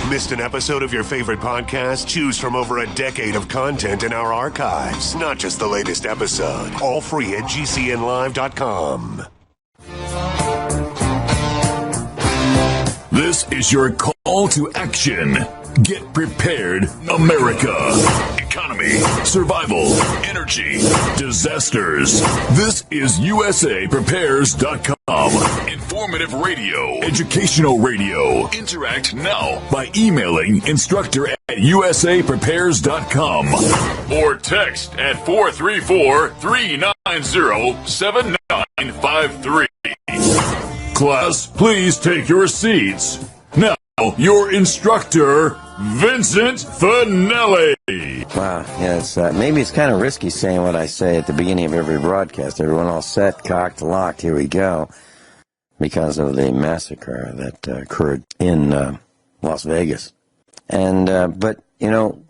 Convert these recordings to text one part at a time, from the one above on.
Missed an episode of your favorite podcast? Choose from over a decade of content in our archives, not just the latest episode. All free at GCNlive.com. This is your call to action. Get prepared, America. Economy, survival, energy, disasters. This is USAPrepares.com. Informative radio, educational radio. Interact now by emailing instructor at USAPrepares.com or text at 434-390-7953. Class, please take your seats. Now, your instructor, Vincent Finelli. Wow, yeah, maybe it's kind of risky saying what I say at the beginning of every broadcast. Everyone all set, cocked, locked, here we go, because of the massacre that occurred in Las Vegas. And, but, you know,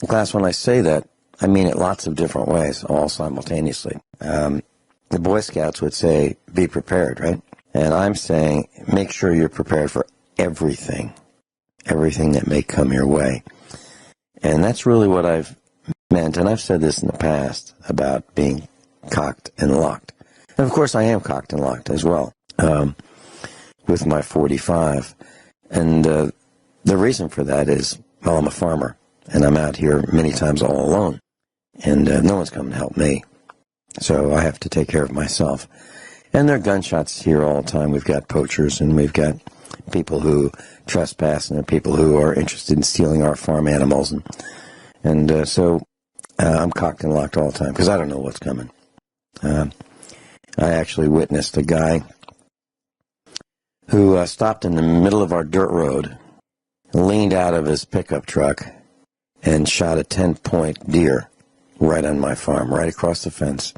class, when I say that, I mean it lots of different ways, all simultaneously. The Boy Scouts would say, be prepared, right? And I'm saying, make sure you're prepared for everything that may come your way. And that's really what I've meant, and I've said this in the past about being cocked and locked. And of course I am cocked and locked as well, with my 45. And the reason for that is, well, I'm a farmer, and I'm out here many times all alone, and no one's coming to help me. So I have to take care of myself. And there are gunshots here all the time. We've got poachers, and we've got people who trespass, and there are people who are interested in stealing our farm animals. And so I'm cocked and locked all the time because I don't know what's coming. I actually witnessed a guy who stopped in the middle of our dirt road, leaned out of his pickup truck, and shot a 10-point deer right on my farm, right across the fence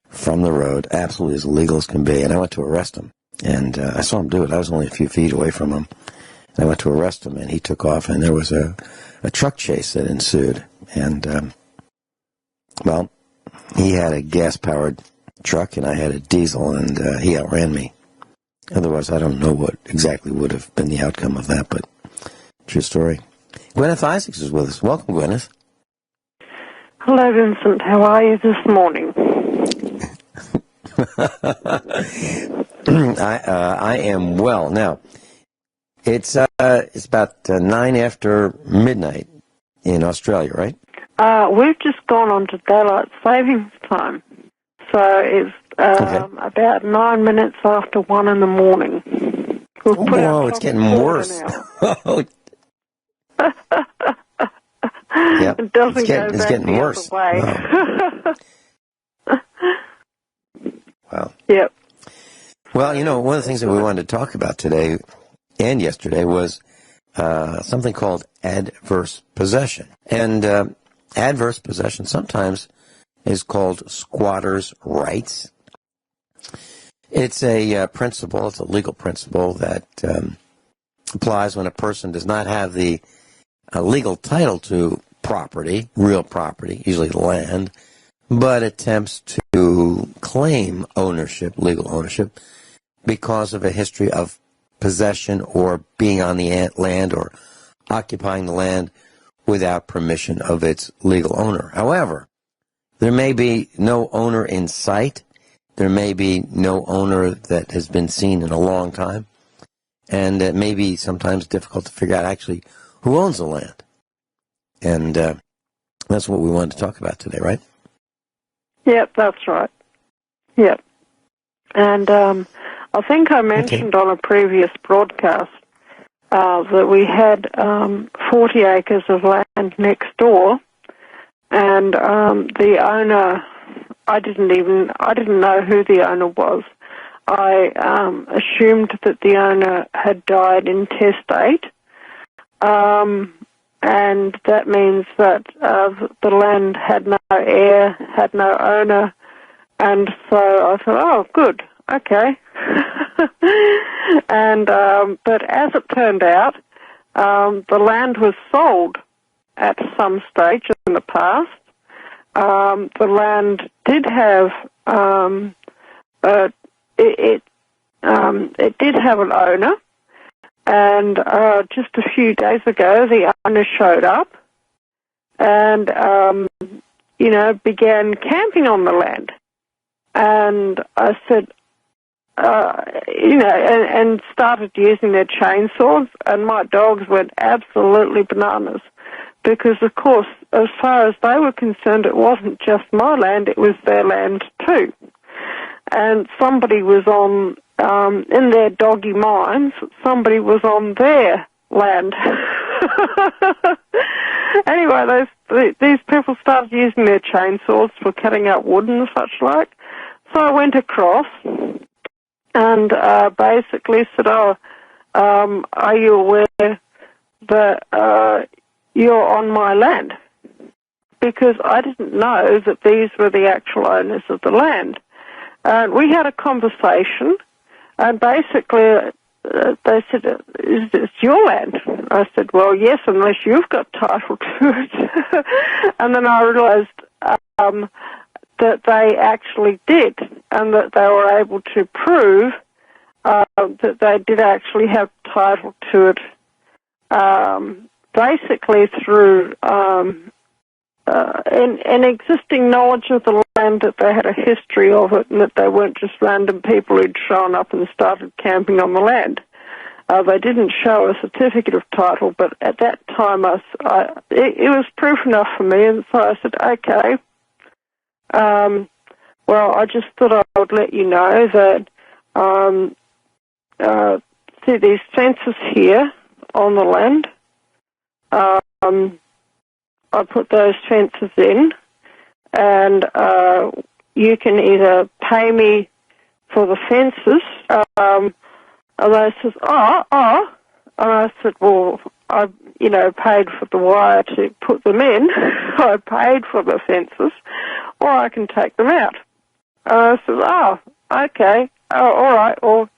from the road, absolutely as illegal as can be. And I went to arrest him. And I saw him do it. I was only a few feet away from him. I went to arrest him, and he took off, and there was a truck chase that ensued. And, well, he had a gas-powered truck, and I had a diesel, and he outran me. Otherwise, I don't know what exactly would have been the outcome of that, but true story. Guineith Isaacs is with us. Welcome, Guineith. Hello, Vincent. How are you this morning? I am well. Now, it's about 9 after midnight in Australia, right? We've just gone on to daylight savings time. So it's about 9 minutes after 1 in the morning. Whoa, it's getting worse. Yep. It doesn't it's getting worse. Wow. Wow. Yep. Well, you know, one of the things that we wanted to talk about today and yesterday was something called adverse possession. And adverse possession sometimes is called squatters' rights. It's a principle, it's a legal principle that applies when a person does not have the legal title to property, real property, usually land, but attempts to claim ownership, legal ownership, because of a history of possession or being on the land or occupying the land without permission of its legal owner. However, there may be no owner in sight. There may be no owner that has been seen in a long time. And it may be sometimes difficult to figure out actually who owns the land. And that's what we wanted to talk about today, right? Yep, that's right. Yep. And I think I mentioned on a previous broadcast that we had 40 acres of land next door, and the owner, I didn't know who the owner was. I assumed that the owner had died intestate, and that means that the land had no heir, had no owner, and so I thought, oh, good, okay. And but as it turned out, the land was sold at some stage in the past. The land did have it did have an owner, And just a few days ago, the owner showed up and, began camping on the land. And I said, and started using their chainsaws, and my dogs went absolutely bananas. Because, of course, as far as they were concerned, it wasn't just my land, it was their land too. And somebody was on, in their doggy minds, somebody was on their land. Anyway, these people started using their chainsaws for cutting up wood and such like. So I went across and basically said, are you aware that you're on my land? Because I didn't know that these were the actual owners of the land. And we had a conversation, and basically they said, is this your land? I said, well, yes, unless you've got title to it. And then I realized that they actually did, and that they were able to prove that they did actually have title to it, basically through an existing knowledge of the land, that they had a history of it, and that they weren't just random people who'd shown up and started camping on the land. They didn't show a certificate of title, but at that time it was proof enough for me, and so I said, okay. Well, I just thought I would let you know that see these fences here on the land. I put those fences in, and you can either pay me for the fences, and they says, and I said, well, I, paid for the wire to put them in. I paid for the fences, or I can take them out. And I said, okay, all right. Well,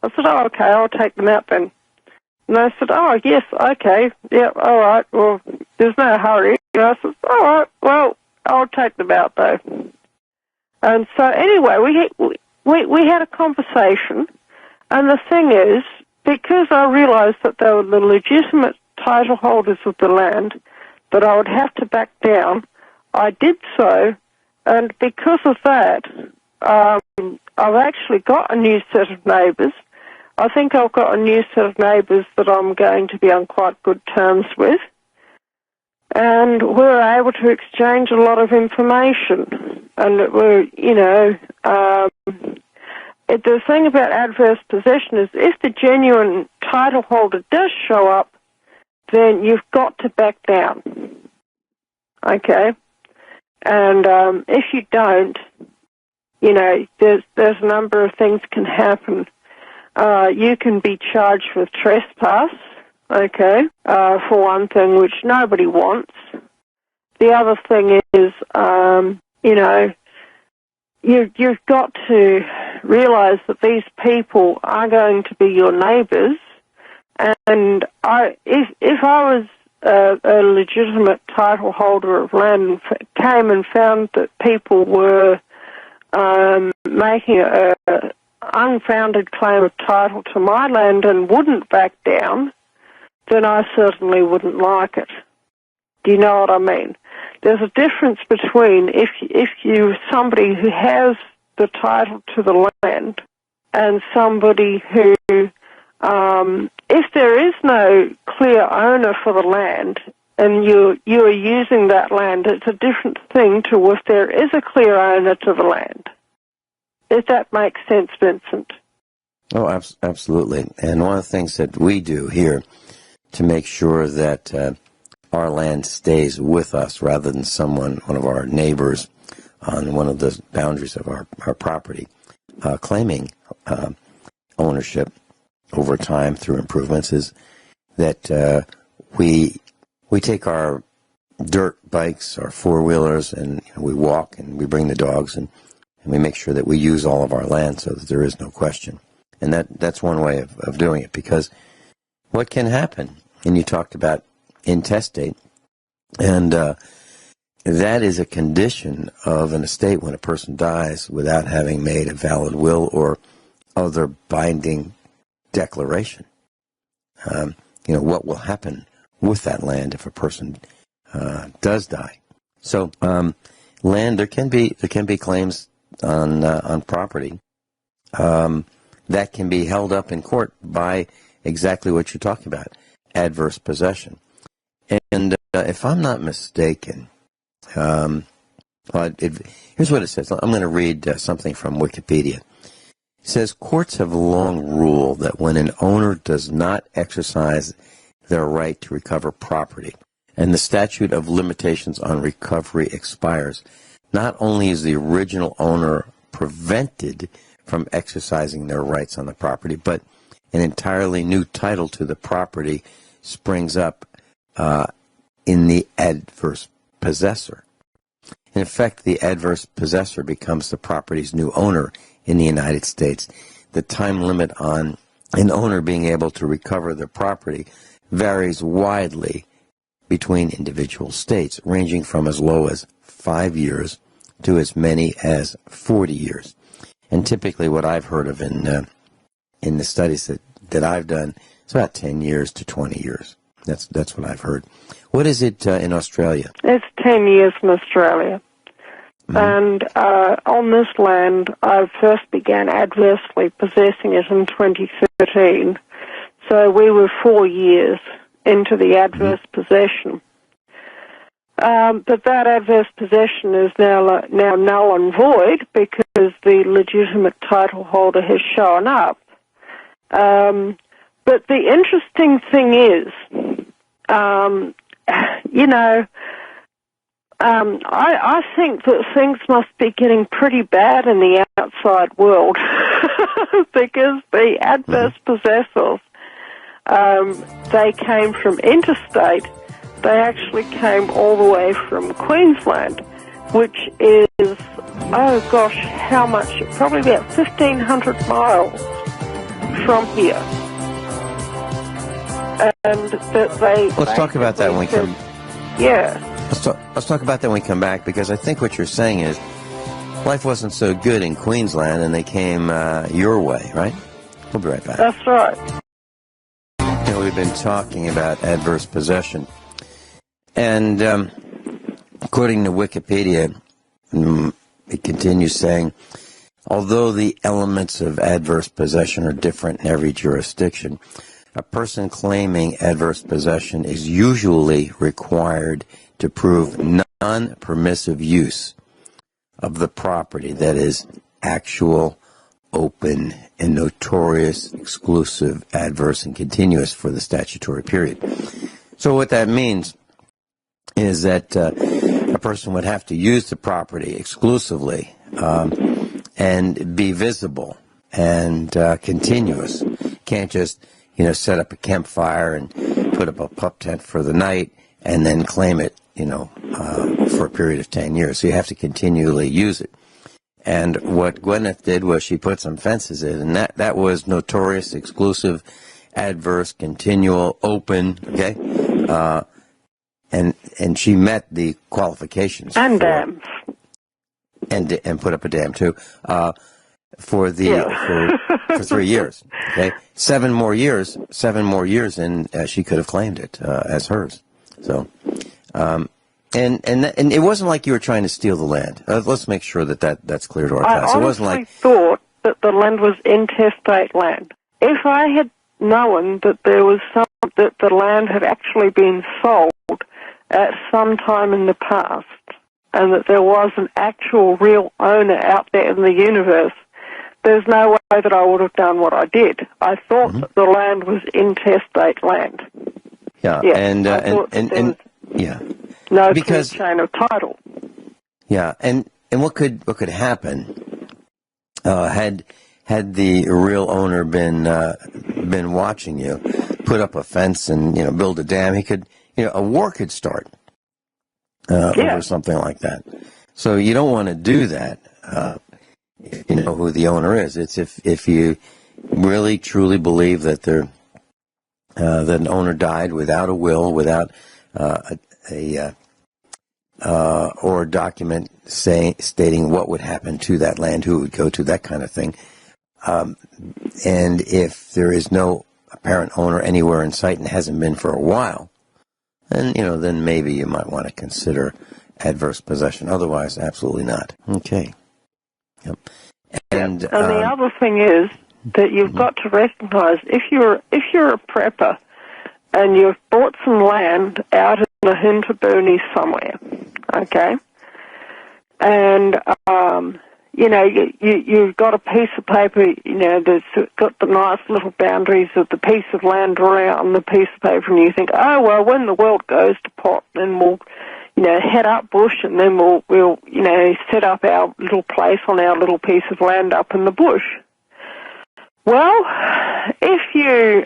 I said, okay, I'll take them out then. And they said, yes, okay, yeah, all right, well, there's no hurry. And I said, all right, well, I'll take them out though. And so anyway, we had a conversation, and the thing is, because I realized that they were the legitimate title holders of the land, that I would have to back down, I did so, and because of that, I've actually got a new set of neighbours. I think I've got a new set of neighbours that I'm going to be on quite good terms with, and we're able to exchange a lot of information. And we're, the thing about adverse possession is if the genuine title holder does show up, then you've got to back down. Okay? And if you don't, there's a number of things can happen. You can be charged with trespass, okay, for one thing, which nobody wants. The other thing is, you've got to realize that these people are going to be your neighbors. And if I was a legitimate title holder of land and came and found that people were making a unfounded claim of title to my land and wouldn't back down, then I certainly wouldn't like it. Do you know what I mean? There's a difference between if you're somebody who has the title to the land and somebody who, if there is no clear owner for the land and you are using that land, it's a different thing to if there is a clear owner to the land. If that makes sense, Vincent. Oh, absolutely. And one of the things that we do here to make sure that our land stays with us rather than one of our neighbors on one of the boundaries of our property, claiming ownership over time through improvements, is that we take our dirt bikes, our four-wheelers, and we walk and we bring the dogs, and we make sure that we use all of our land so that there is no question. And that's one way of doing it, because what can happen, and you talked about intestate, and that is a condition of an estate when a person dies without having made a valid will or other binding declaration. what will happen with that land if a person does die. So land, there can be claims on property that can be held up in court by exactly what you're talking about, adverse possession. And if I'm not mistaken, here's what it says. I'm going to read something from Wikipedia. It says, courts have long ruled that when an owner does not exercise their right to recover property and the statute of limitations on recovery expires, not only is the original owner prevented from exercising their rights on the property, but an entirely new title to the property springs up in the adverse possessor. In effect, the adverse possessor becomes the property's new owner in the United States. The time limit on an owner being able to recover the property varies widely between individual states, ranging from as low as 5 years to as many as 40 years. And typically what I've heard of in the studies that I've done, it's about 10 years to 20 years. That's what I've heard. What is it in Australia? It's 10 years in Australia. Mm-hmm. And on this land, I first began adversely possessing it in 2013. So we were 4 years into the adverse possession. But that adverse possession is now null and void because the legitimate title holder has shown up. But the interesting thing is, I think that things must be getting pretty bad in the outside world because the adverse possessors, they came from interstate. They actually came all the way from Queensland, which is, oh gosh, how much? Probably about 1,500 miles from here. And that they... Let's talk about that when we come... Yeah. Let's talk about that when we come back, because I think what you're saying is life wasn't so good in Queensland and they came your way, right? We'll be right back. That's right. We've been talking about adverse possession. And according to Wikipedia, it continues saying, although the elements of adverse possession are different in every jurisdiction, a person claiming adverse possession is usually required to prove non-permissive use of the property, that is, actual, open, and notorious, exclusive, adverse, and continuous for the statutory period. So what that means is that a person would have to use the property exclusively and be visible and continuous. Can't just, set up a campfire and put up a pup tent for the night and then claim it, for a period of 10 years. So you have to continually use it. And what Guineith did was she put some fences in, and that was notorious, exclusive, adverse, continual, open, okay? And she met the qualifications. And dams. And put up a dam, too, for 3 years, okay? 7 more years, and she could have claimed it as hers. So, and it wasn't like you were trying to steal the land. Let's make sure that's clear to our class. It wasn't like... thought that the land was intestate land. If I had known that there was that the land had actually been sold at some time in the past, and that there was an actual real owner out there in the universe, there's no way that I would have done what I did. I thought that the land was intestate land. Yeah, and yeah, no because chain of title. Yeah, and what could happen had the real owner been watching you, put up a fence and build a dam, he could a war could start over something like that. So you don't want to do that. If you know who the owner is. It's if you really truly believe that that an owner died without a will, without or a document stating what would happen to that land, who it would go to, that kind of thing. And if there is no apparent owner anywhere in sight and hasn't been for a while, then, then maybe you might want to consider adverse possession. Otherwise, absolutely not. Okay. Yep. And the other thing is that you've got to recognize if you're a prepper and you've bought some land out in the Hinterboonies somewhere, okay, and you've got a piece of paper, that's got the nice little boundaries of the piece of land around the piece of paper, and you think, oh well, when the world goes to pot, then we'll head up bush, and then we'll set up our little place on our little piece of land up in the bush. Well, if you,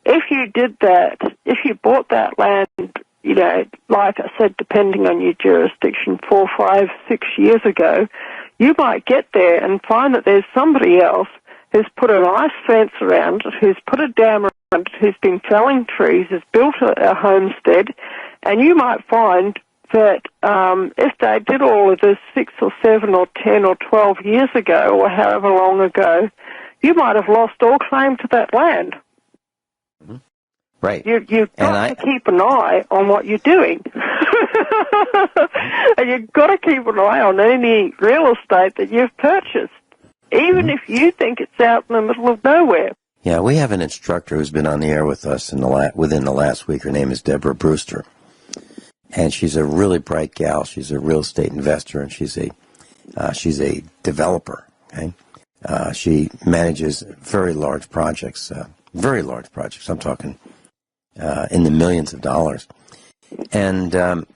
if you did that, if you bought that land, like I said, depending on your jurisdiction, 4, 5, 6 years ago, you might get there and find that there's somebody else who's put a nice fence around it, who's put a dam around it, who's been felling trees, has built a homestead, and you might find that if they did all of this 6 or 7 or 10 or 12 years ago, or however long ago, you might have lost all claim to that land. Mm-hmm. Right. You've got to keep an eye on what you're doing. And you've got to keep an eye on any real estate that you've purchased, even if you think it's out in the middle of nowhere. Yeah, we have an instructor who's been on the air with us within the last week. Her name is Deborah Brewster. And she's a really bright gal. She's a real estate investor, and she's a developer. Okay, she manages very large projects. I'm talking in the millions of dollars. And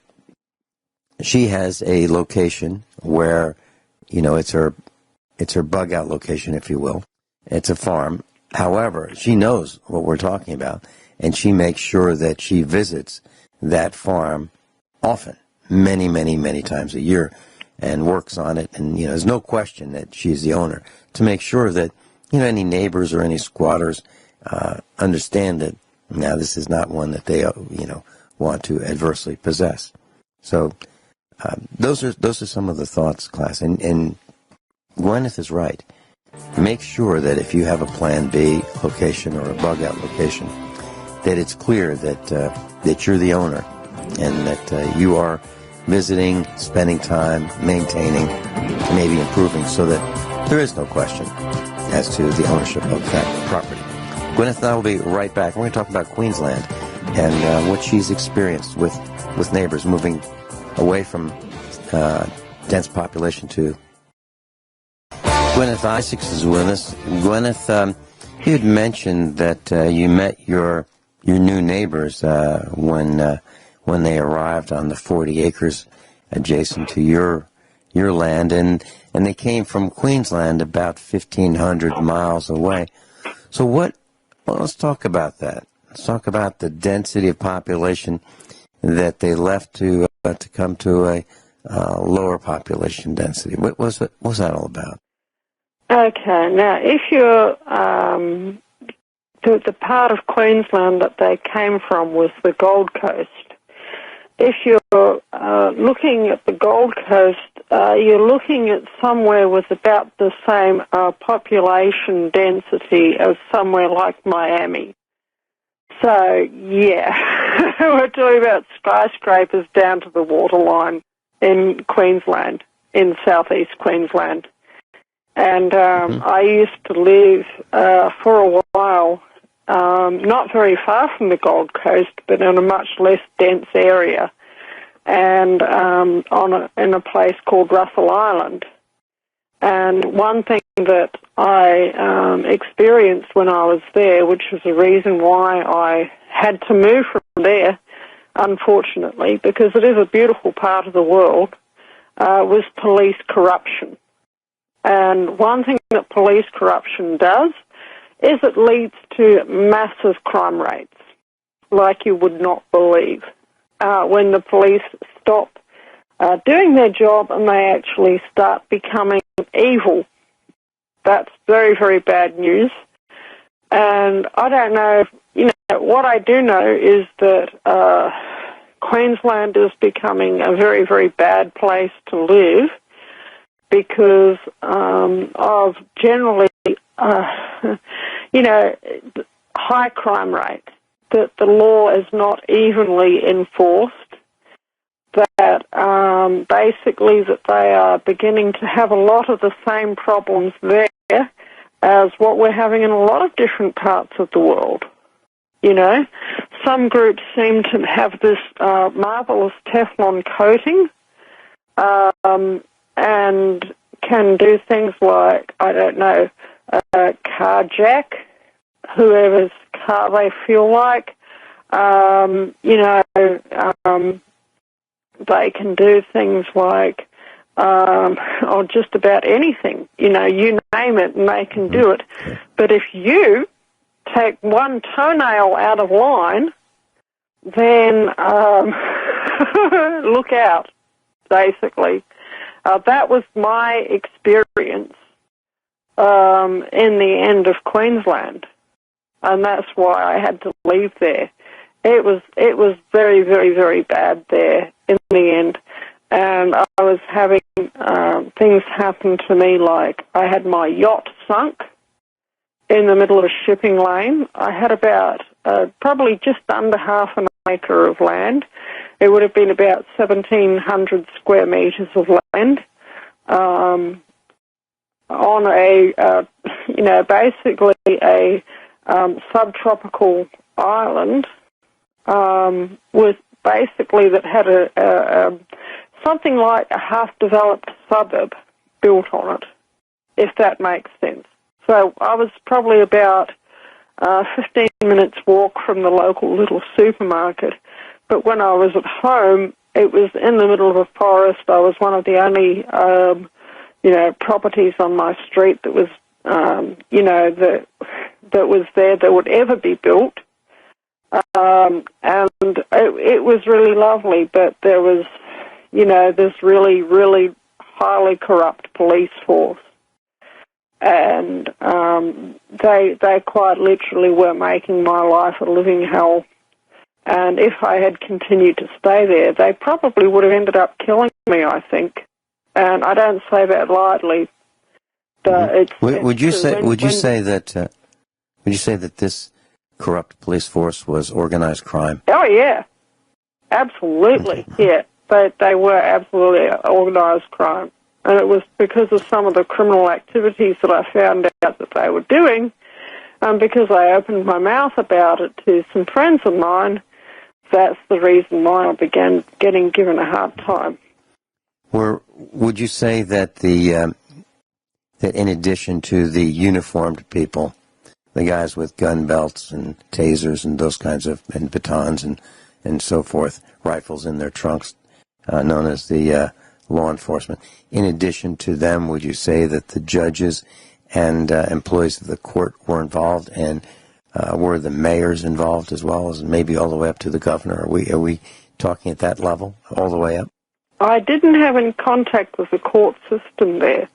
she has a location where, it's her bug out location, if you will. It's a farm. However, she knows what we're talking about, and she makes sure that she visits that farm often, many, many, many times a year, and works on it. And, there's no question that she's the owner, to make sure that, any neighbors or any squatters understand that now this is not one that they, want to adversely possess. So those are some of the thoughts, class. And Guineith is right. Make sure that if you have a Plan B location or a bug-out location, that it's clear that you're the owner, and that you are visiting, spending time, maintaining, maybe improving, so that there is no question as to the ownership of that property. Guineith and I will be right back. We're going to talk about Queensland and what she's experienced with neighbors moving away from dense population to... Guineith Isaacs is with us. Guineith, you had mentioned that you met your new neighbors when they arrived on the 40 acres adjacent to your land, and they came from Queensland, about 1,500 miles away. So let's talk about that. Let's talk about the density of population that they left to come to a lower population density. What was that all about? Okay, now if you're the part of Queensland that they came from was the Gold Coast. If you're looking at the Gold Coast, you're looking at somewhere with about the same population density as somewhere like Miami. So, yeah, we're talking about skyscrapers down to the waterline in Queensland, in southeast Queensland. And I used to live for a while, not very far from the Gold Coast, but in a much less dense area, and in a place called Russell Island. And one thing that I experienced when I was there, which was the reason why I had to move from there, unfortunately, because it is a beautiful part of the world, was police corruption. And one thing that police corruption does is it leads to massive crime rates, like you would not believe, when the police stop doing their job and they actually start becoming evil. That's very, very bad news. And I don't know, what I do know is that Queensland is becoming a very, very bad place to live, because of generally, high crime rates, that the law is not evenly enforced, that basically that they are beginning to have a lot of the same problems there as what we're having in a lot of different parts of the world. Some groups seem to have this marvelous Teflon coating and can do things like, carjack whoever's car they feel like. They can do things like, or just about anything. You name it and they can do it. But if you take one toenail out of line, then look out, basically. That was my experience in the end of Queensland, and that's why I had to leave there. It was very, very, very bad there in the end, and I was having things happen to me, like I had my yacht sunk in the middle of a shipping lane. I had about probably just under half an acre of land. It would have been about 1,700 square metres of land on a, basically a subtropical island with basically that had a something like a half-developed suburb built on it, if that makes sense. So I was probably about 15 minutes walk from the local little supermarket, but when I was at home, it was in the middle of a forest. I was one of the only, properties on my street that was, that was there that would ever be built. And it was really lovely, but there was, this really, really highly corrupt police force. And they quite literally were making my life a living hell. And if I had continued to stay there, they probably would have ended up killing me, I think. And I don't say that lightly. Would you say that this corrupt police force was organized crime? Oh yeah, absolutely. Okay. Yeah, they were absolutely organized crime, and it was because of some of the criminal activities that I found out that they were doing, because I opened my mouth about it to some friends of mine. That's the reason why I began getting given a hard time. Would you say that that in addition to the uniformed people, the guys with gun belts and tasers and those kinds of, and batons and so forth, rifles in their trunks, known as the law enforcement, in addition to them, would you say that the judges and employees of the court were involved, and were the mayors involved as well, as maybe all the way up to the governor? Are we talking at that level, all the way up? I didn't have any contact with the court system there,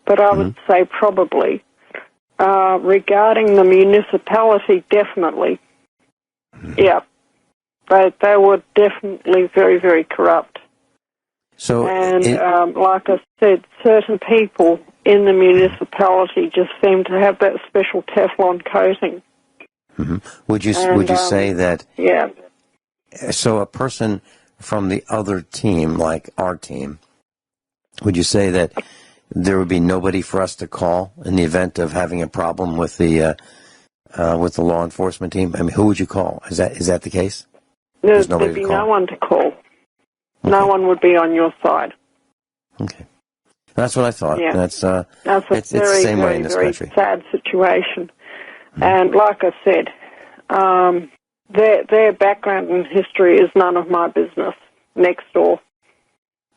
but I would say probably. Regarding the municipality, definitely. Yeah. They were definitely very, very corrupt. So, like I said, certain people in the municipality just seem to have that special Teflon coating. Would you say that? Yeah. So a person from the other team, like our team, would you say that there would be nobody for us to call in the event of having a problem with the law enforcement team? I mean, who would you call? Is that the case? There'd be no one to call. Okay. No one would be on your side. Okay, that's what I thought. Yeah. It's very, the same very, way in this very country. Sad situation. And like I said, their background and history is none of my business next door.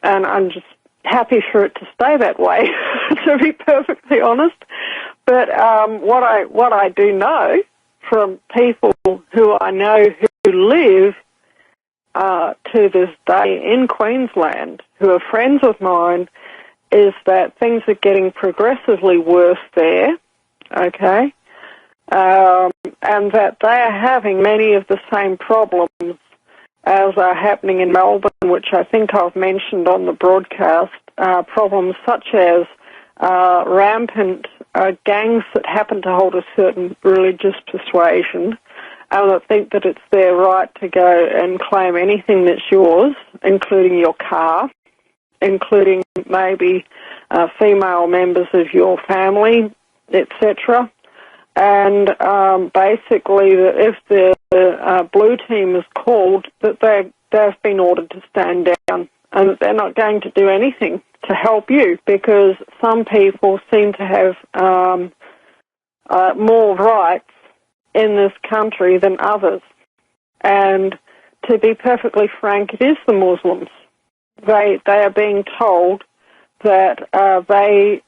And I'm just happy for it to stay that way, to be perfectly honest. But what I do know from people who I know who live to this day in Queensland, who are friends of mine, is that things are getting progressively worse there, okay? And that they are having many of the same problems as are happening in Melbourne, which I think I've mentioned on the broadcast, problems such as rampant gangs that happen to hold a certain religious persuasion and that think that it's their right to go and claim anything that's yours, including your car, including maybe female members of your family, etc. And basically, that if the blue team is called, that they've been ordered to stand down, and that they're not going to do anything to help you, because some people seem to have more rights in this country than others. And to be perfectly frank, it is the Muslims. They are being told that they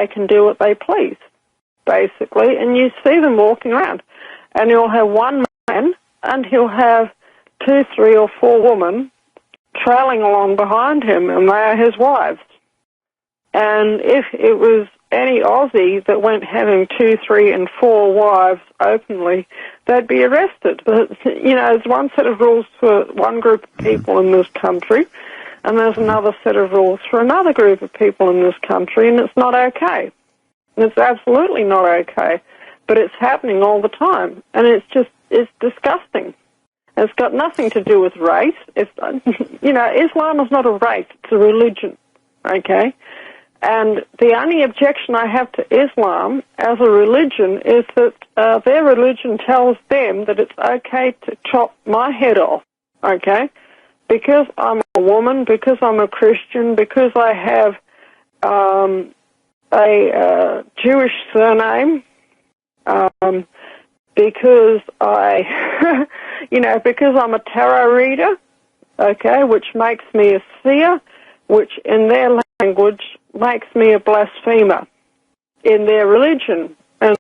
can do what they please, basically. And you see them walking around, and you'll have one man, and he'll have 2, 3, or 4 women trailing along behind him, and they are his wives. And if it was any Aussie that went having 2, 3, and 4 wives openly, they'd be arrested. But, there's one set of rules for one group of people in this country, and there's another set of rules for another group of people in this country, and it's not okay. It's absolutely not okay. But it's happening all the time, and it's disgusting. It's got nothing to do with race. Islam is not a race, it's a religion, okay? And the only objection I have to Islam as a religion is that their religion tells them that it's okay to chop my head off, okay? Because I'm a woman, because I'm a Christian, because I have a Jewish surname, because because I'm a tarot reader, okay, which makes me a seer, which in their language makes me a blasphemer in their religion. And,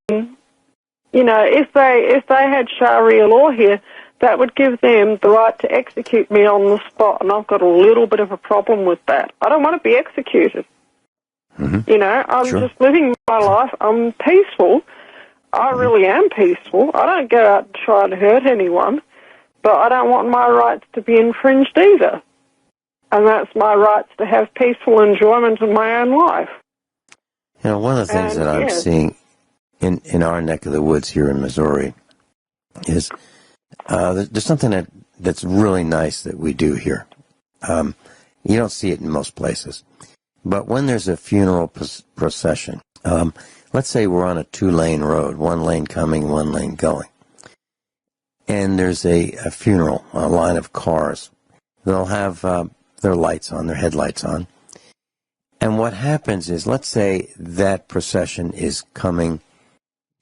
if they had Sharia law here, that would give them the right to execute me on the spot, and I've got a little bit of a problem with that. I don't want to be executed. Mm-hmm. I'm Sure. just living my life. I'm peaceful. I really am peaceful. I don't go out and try to hurt anyone, but I don't want my rights to be infringed either. And that's my rights to have peaceful enjoyment of my own life. One of the things that I'm seeing in our neck of the woods here in Missouri is there's something that's really nice that we do here. You don't see it in most places. But when there's a funeral procession, let's say we're on a 2-lane road, 1 lane coming, 1 lane going, and there's a funeral, a line of cars. They'll have their lights on, their headlights on. And what happens is, let's say that procession is coming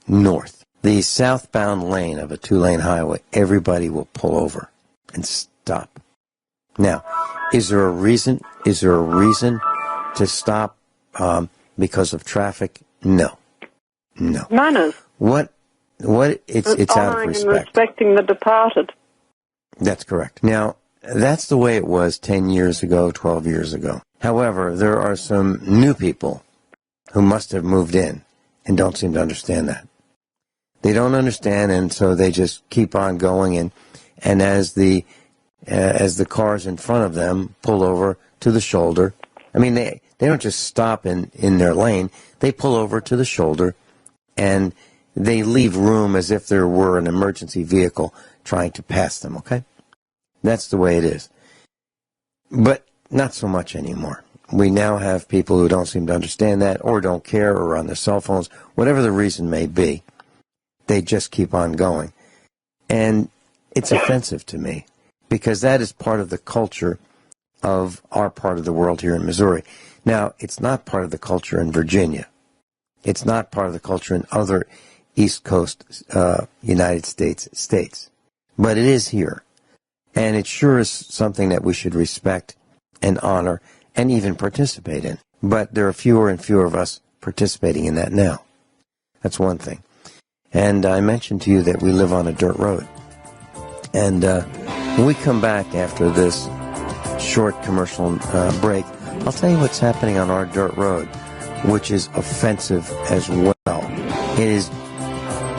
north. The southbound lane of a 2-lane highway, everybody will pull over and stop. Now, is there a reason to stop because of traffic? No. Manners. What? It's out of respect. And respecting the departed. That's correct. Now, that's the way it was 10 years ago, 12 years ago. However, there are some new people who must have moved in and don't seem to understand that. They don't understand, and so they just keep on going, and as the cars in front of them pull over to the shoulder, I mean, they don't just stop in their lane. They pull over to the shoulder, and they leave room as if there were an emergency vehicle trying to pass them, okay? That's the way it is. But not so much anymore. We now have people who don't seem to understand that, or don't care, or on their cell phones, whatever the reason may be. They just keep on going. And it's offensive to me, because that is part of the culture of our part of the world here in Missouri. Now, it's not part of the culture in Virginia. It's not part of the culture in other East Coast United States. But it is here. And it sure is something that we should respect and honor and even participate in. But there are fewer and fewer of us participating in that now. That's one thing. And I mentioned to you that we live on a dirt road. And when we come back after this short commercial break, I'll tell you what's happening on our dirt road, which is offensive as well. It is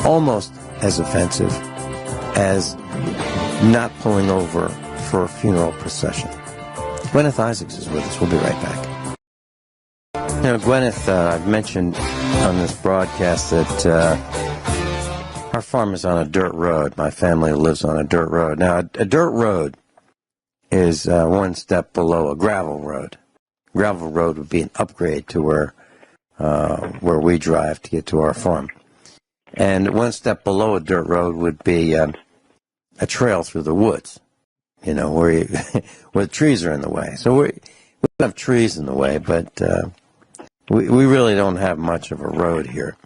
almost as offensive as not pulling over for a funeral procession. Guineith Isaacs is with us. We'll be right back. Guineith, I've mentioned on this broadcast that our farm is on a dirt road. My family lives on a dirt road. Now, a dirt road is one step below a gravel road. Gravel road would be an upgrade to where we drive to get to our farm. And one step below a dirt road would be a trail through the woods, where the trees are in the way. So we have trees in the way, but we really don't have much of a road here.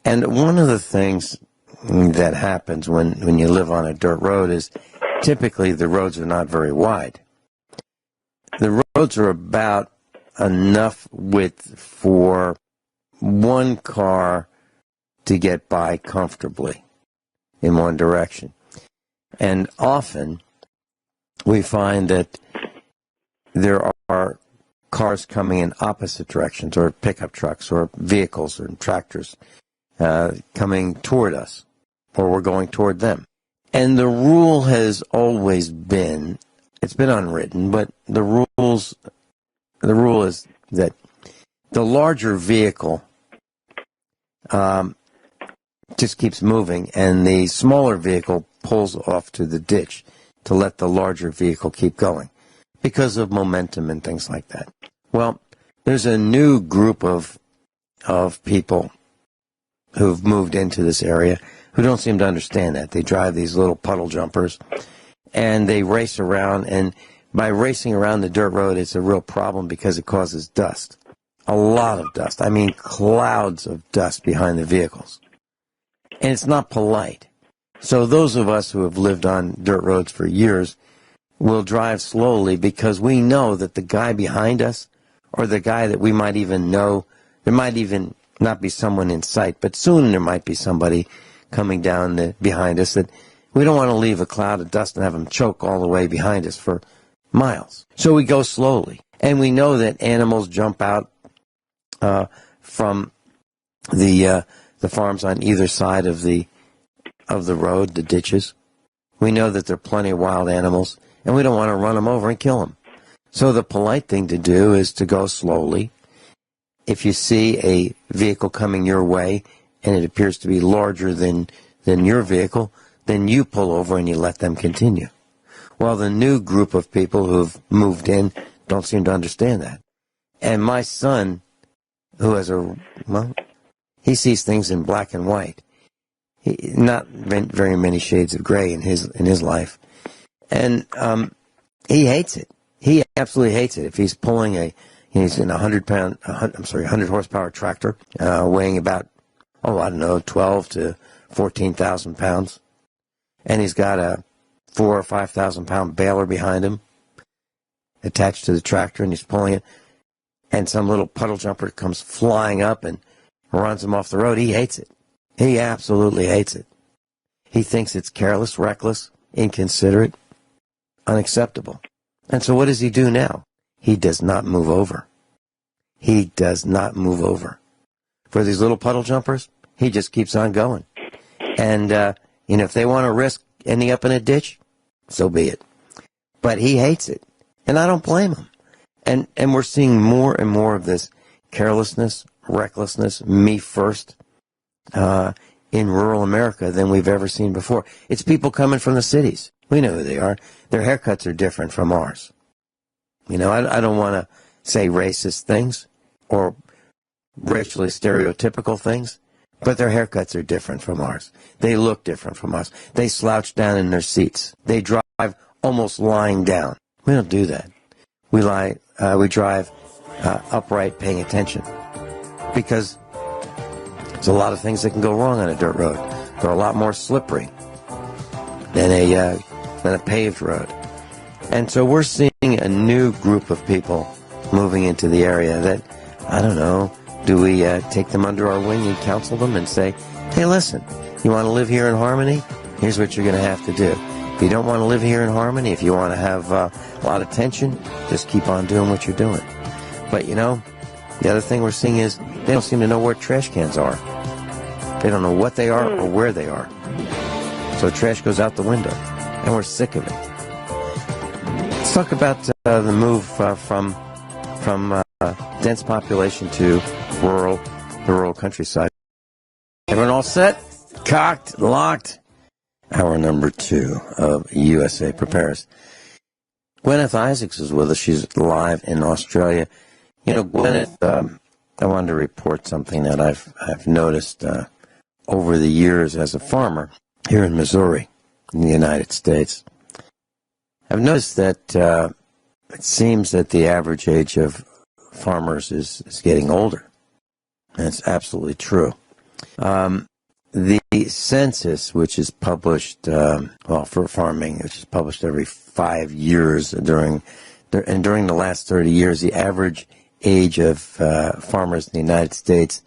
And one of the things that happens when you live on a dirt road is typically the roads are not very wide. The roads are about enough width for one car to get by comfortably in one direction. And often we find that there are cars coming in opposite directions, or pickup trucks or vehicles or tractors coming toward us, or we're going toward them. And the rule has always been, it's been unwritten, but the rule is that the larger vehicle just keeps moving, and the smaller vehicle pulls off to the ditch to let the larger vehicle keep going because of momentum and things like that. Well, there's a new group of people who've moved into this area who don't seem to understand that. They drive these little puddle jumpers, and they race around, and by racing around the dirt road, it's a real problem because it causes dust. A lot of dust. I mean, clouds of dust behind the vehicles. And it's not polite. So those of us who have lived on dirt roads for years will drive slowly because we know that the guy behind us, or the guy that we might even know, there might even not be someone in sight, but soon there might be somebody coming down behind us that we don't want to leave a cloud of dust and have them choke all the way behind us for miles. So we go slowly. And we know that animals jump out from the farms on either side of the road, the ditches. We know that there are plenty of wild animals, and we don't want to run them over and kill them. So the polite thing to do is to go slowly. If you see a vehicle coming your way and it appears to be larger than your vehicle, then you pull over and you let them continue. Well, the new group of people who've moved in don't seem to understand that. And my son, who has he sees things in black and white. Not very many shades of gray in his life. And he hates it. He absolutely hates it. If he's pulling he's in a 100 horsepower tractor, weighing about, 12 to 14,000 pounds. And he's got a 4,000 or 5,000 pound baler behind him attached to the tractor, and he's pulling it. And some little puddle jumper comes flying up and runs him off the road. He hates it. He absolutely hates it. He thinks it's careless, reckless, inconsiderate, unacceptable. And so what does he do now? He does not move over. He does not move over. For these little puddle jumpers, he just keeps on going. And, if they want to risk ending up in a ditch, so be it. But he hates it. And I don't blame him. And we're seeing more and more of this carelessness, recklessness, me first, in rural America than we've ever seen before. It's people coming from the cities. We know who they are. Their haircuts are different from ours. I don't want to say racist things or racially stereotypical things, but their haircuts are different from ours. They look different from us. They slouch down in their seats. They drive almost lying down. We don't do that. We drive upright, paying attention, because there's a lot of things that can go wrong on a dirt road. They're a lot more slippery than a paved road. And so we're seeing a new group of people moving into the area that, I don't know, do we take them under our wing and counsel them and say, hey, listen, you want to live here in harmony? Here's what you're going to have to do. If you don't want to live here in harmony, if you want to have a lot of tension, just keep on doing what you're doing. But, the other thing we're seeing is they don't seem to know where trash cans are. They don't know what they are or where they are. So trash goes out the window, and we're sick of it. Let's talk about the move from dense population to the rural countryside. Everyone all set? Cocked, locked. Hour number 2 of USA Prepares. Guineith Isaacs is with us. She's live in Australia. You know, Guineith, I wanted to report something that I've noticed over the years as a farmer here in Missouri, in the United States. I've noticed that it seems that the average age of farmers is getting older. And it's absolutely true. The census, which is published, for farming, which is published every 5 years during the last 30 years, the average age of farmers in the United States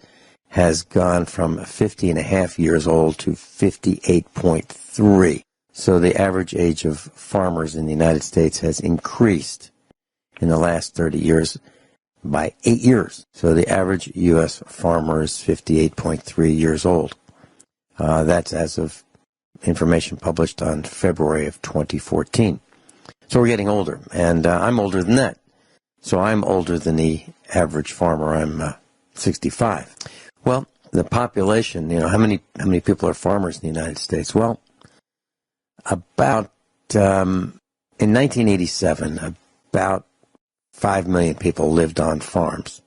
has gone from 50 and a half years old to 58.3. So the average age of farmers in the United States has increased in the last 30 years by 8 years. So the average U.S. farmer is 58.3 years old. That's as of information published on February of 2014. So we're getting older, and I'm older than that. So I'm older than the average farmer. I'm 65. Well, the population, how many people are farmers in the United States? Well, about in 1987, about 5 million people lived on farms,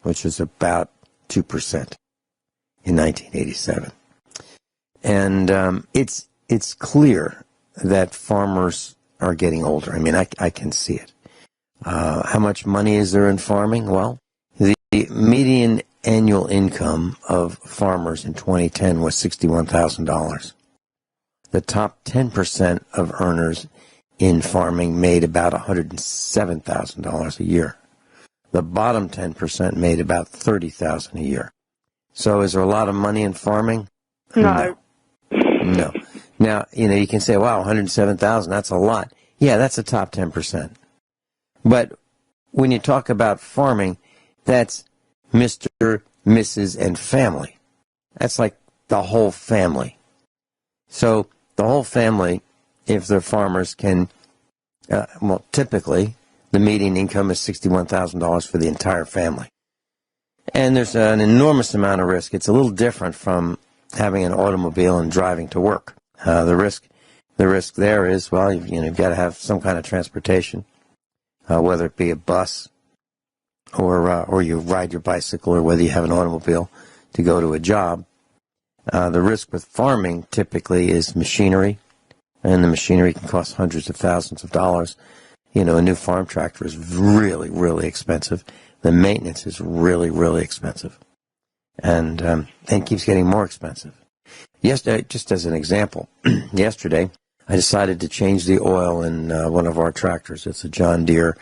which is about 2% in 1987. And it's clear that farmers are getting older. I mean, I can see it. How much money is there in farming? Well, the median annual income of farmers in 2010 was $61,000. The top 10% of earners in farming made about $107,000 a year. The bottom 10% made about $30,000 a year. So is there a lot of money in farming? No. No. Now, you can say, wow, $107,000, that's a lot. Yeah, that's the top 10%. But when you talk about farming, that's Mr., Mrs., and family. That's like the whole family. So the whole family, if they're farmers, can, typically, the median income is $61,000 for the entire family. And there's an enormous amount of risk. It's a little different from having an automobile and driving to work. The risk there is, you've got to have some kind of transportation, whether it be a bus or you ride your bicycle, or whether you have an automobile to go to a job. The risk with farming typically is machinery, and the machinery can cost hundreds of thousands of dollars. A new farm tractor is really, really expensive. The maintenance is really, really expensive, and keeps getting more expensive. Yesterday, just as an example, yesterday I decided to change the oil in one of our tractors. It's a John Deere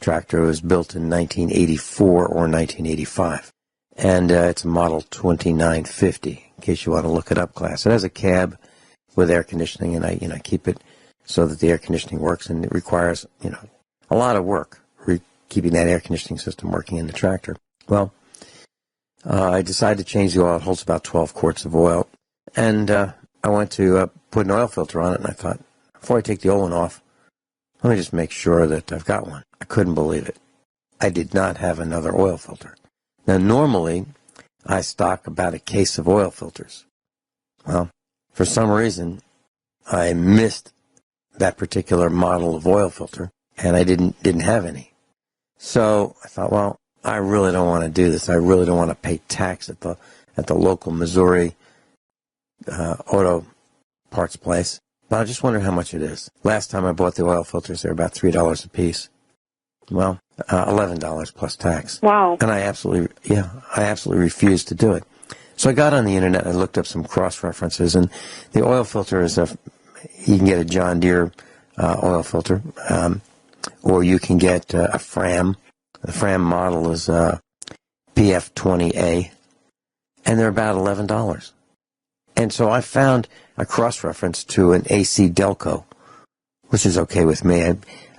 tractor. It was built in 1984 or 1985, and it's a model 2950. In case you want to look it up, class. It has a cab with air conditioning, and I keep it so that the air conditioning works, and it requires a lot of work keeping that air conditioning system working in the tractor. Well, I decided to change the oil. It holds about 12 quarts of oil. And I went to put an oil filter on it, and I thought, before I take the old one off, let me just make sure that I've got one. I couldn't believe it. I did not have another oil filter. Now, normally, I stock about a case of oil filters. Well, for some reason, I missed that particular model of oil filter, and I didn't have any. So I thought, well, I really don't want to do this. I really don't want to pay tax at the local Missouri auto parts place. But I just wonder how much it is. Last time I bought the oil filters, they were about $3 a piece. Well, $11 plus tax. Wow. And I absolutely refused to do it. So I got on the internet and I looked up some cross-references, and the oil filter is you can get a John Deere oil filter, or you can get a Fram. The Fram model is PF20A, and they're about $11. And so I found a cross-reference to an AC Delco, which is okay with me.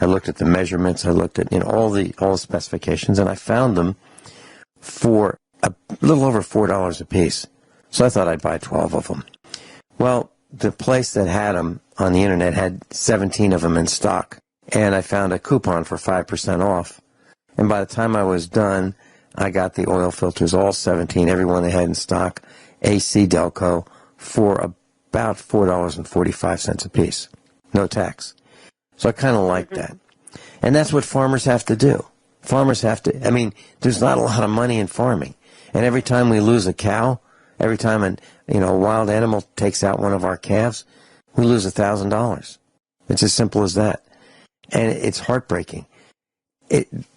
I looked at the measurements, I looked at all the specifications, and I found them for a little over $4 a piece. So I thought I'd buy 12 of them. Well, the place that had them on the internet had 17 of them in stock, and I found a coupon for 5% off. And by the time I was done, I got the oil filters, all 17, everyone they had in stock, AC Delco, for about $4.45 a piece. No tax. So I kind of like that. And that's what farmers have to do. Farmers have to, I mean, there's not a lot of money in farming. And every time we lose a cow, every time a wild animal takes out one of our calves, we lose $1,000. It's as simple as that. And it's heartbreaking.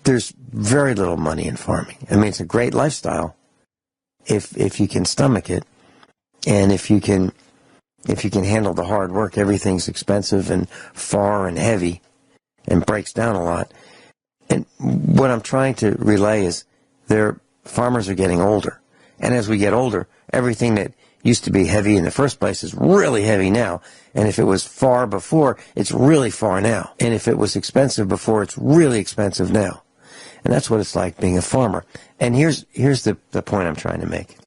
There's very little money in farming. I mean, it's a great lifestyle if you can stomach it, and if you can handle the hard work. Everything's expensive and far and heavy and breaks down a lot. And what I'm trying to relay is farmers are getting older. And as we get older, everything that used to be heavy in the first place is really heavy now. And if it was far before, it's really far now. And if it was expensive before, it's really expensive now. And that's what it's like being a farmer. And here's the point I'm trying to make.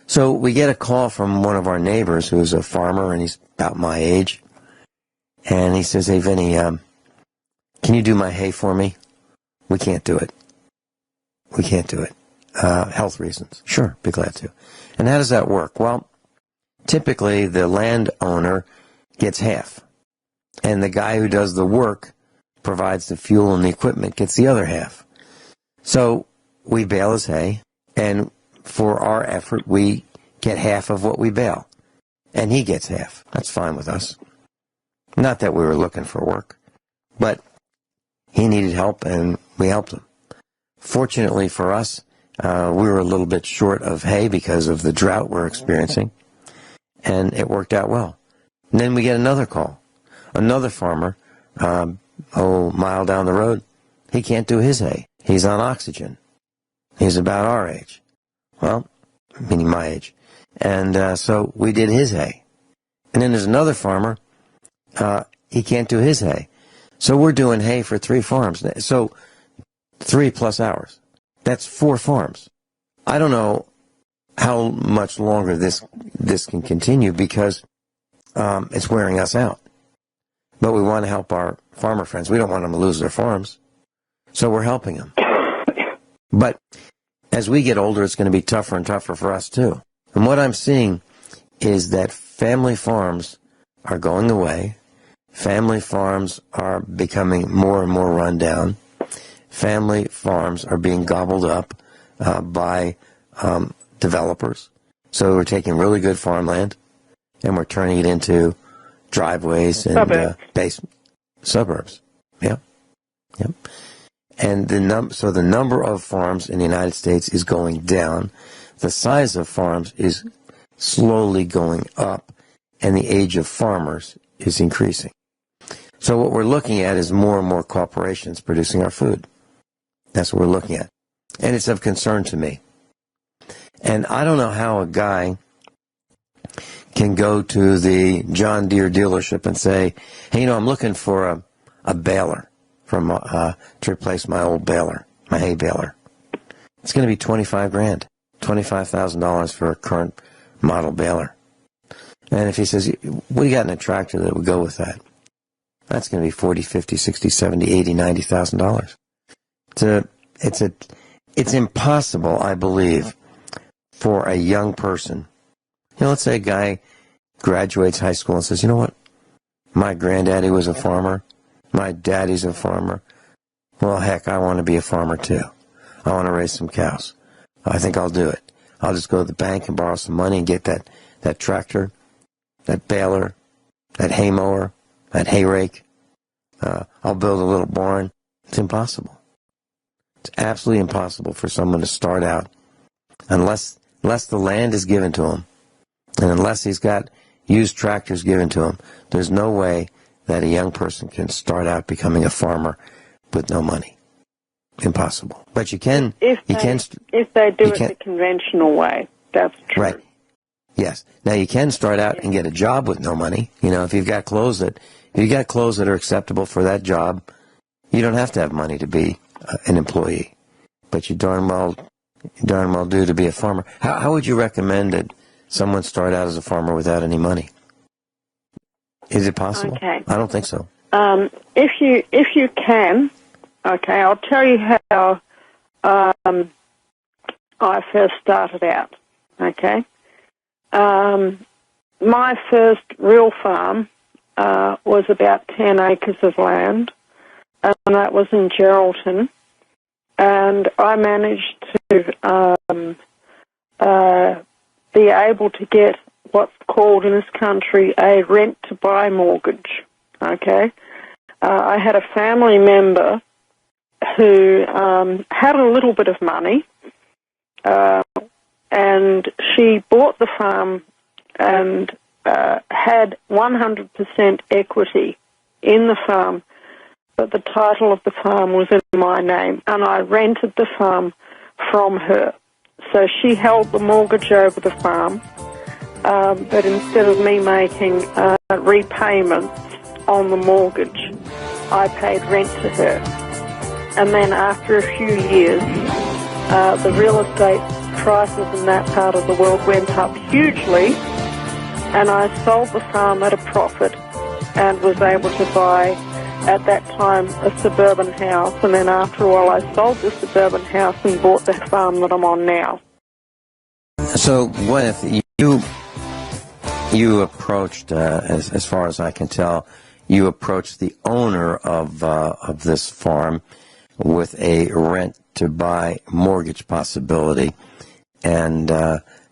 So we get a call from one of our neighbors who's a farmer, and he's about my age. And he says, "Hey, Vinny, can you do my hay for me?" "We can't do it. We can't do it. Health reasons." "Sure, be glad to." And how does that work? Well, typically the landowner gets half. And the guy who does the work, provides the fuel and the equipment, gets the other half. So we bale his hay, and for our effort, we get half of what we bale. And he gets half. That's fine with us. Not that we were looking for work, but he needed help, and we helped him. Fortunately for us, we were a little bit short of hay because of the drought we're experiencing, and it worked out well. And then we get another call. Another farmer, a mile down the road, he can't do his hay. He's on oxygen. He's about our age. Well, meaning my age. And so we did his hay. And then there's another farmer, he can't do his hay. So we're doing hay for 3 farms. So 3 plus hours. That's 4 farms. I don't know how much longer this can continue because it's wearing us out. But we want to help our farmer friends. We don't want them to lose their farms. So we're helping them. But as we get older, it's going to be tougher and tougher for us too. And what I'm seeing is that family farms are going away. Family farms are becoming more and more run down. Family farms are being gobbled up by developers. So we're taking really good farmland and we're turning it into driveways and suburbs. Yeah. Yep. And the number of farms in the United States is going down. The size of farms is slowly going up, and the age of farmers is increasing. So what we're looking at is more and more corporations producing our food. That's what we're looking at. And it's of concern to me. And I don't know how a guy can go to the John Deere dealership and say, "Hey, I'm looking for a baler to replace my old baler, my hay baler." It's going to be $25,000, $25,000 for a current model baler. And if he says, "What do you got in a tractor that would go with that?" That's going to be $40,000, $50,000, $60,000, $70,000, $80,000, it's impossible, I believe, for a young person. Let's say a guy graduates high school and says, "You know what? My granddaddy was a farmer. My daddy's a farmer. Well, heck, I want to be a farmer too. I want to raise some cows. I think I'll do it. I'll just go to the bank and borrow some money and get that tractor, that baler, that hay mower, that hay rake. I'll build a little barn." It's impossible. It's absolutely impossible for someone to start out unless the land is given to him, and unless he's got used tractors given to him. There's no way that a young person can start out becoming a farmer with no money. Impossible. But you can. If they do it the conventional way, that's true. Right. Yes. Now you can start out and get a job with no money. If you've got clothes that are acceptable for that job, you don't have to have money to be an employee. But you darn well do to be a farmer. How would you recommend that someone start out as a farmer without any money? Is it possible? Okay. I don't think so. If you can, Okay, I'll tell you how I first started out. Okay. My first real farm was about 10 acres of land, and that was in Geraldton. And I managed to be able to get what's called in this country a rent-to-buy mortgage. Okay. I had a family member who had a little bit of money, and she bought the farm and had 100% equity in the farm, but the title of the farm was in my name, and I rented the farm from her. So she held the mortgage over the farm, but instead of me making repayments on the mortgage, I paid rent to her. And then after a few years, the real estate prices in that part of the world went up hugely, and I sold the farm at a profit and was able to buy, at that time, a suburban house. And then after a while, I sold the suburban house and bought the farm that I'm on now. So, Guineith, you approached, as far as I can tell, you approached the owner of this farm with a rent-to-buy mortgage possibility, and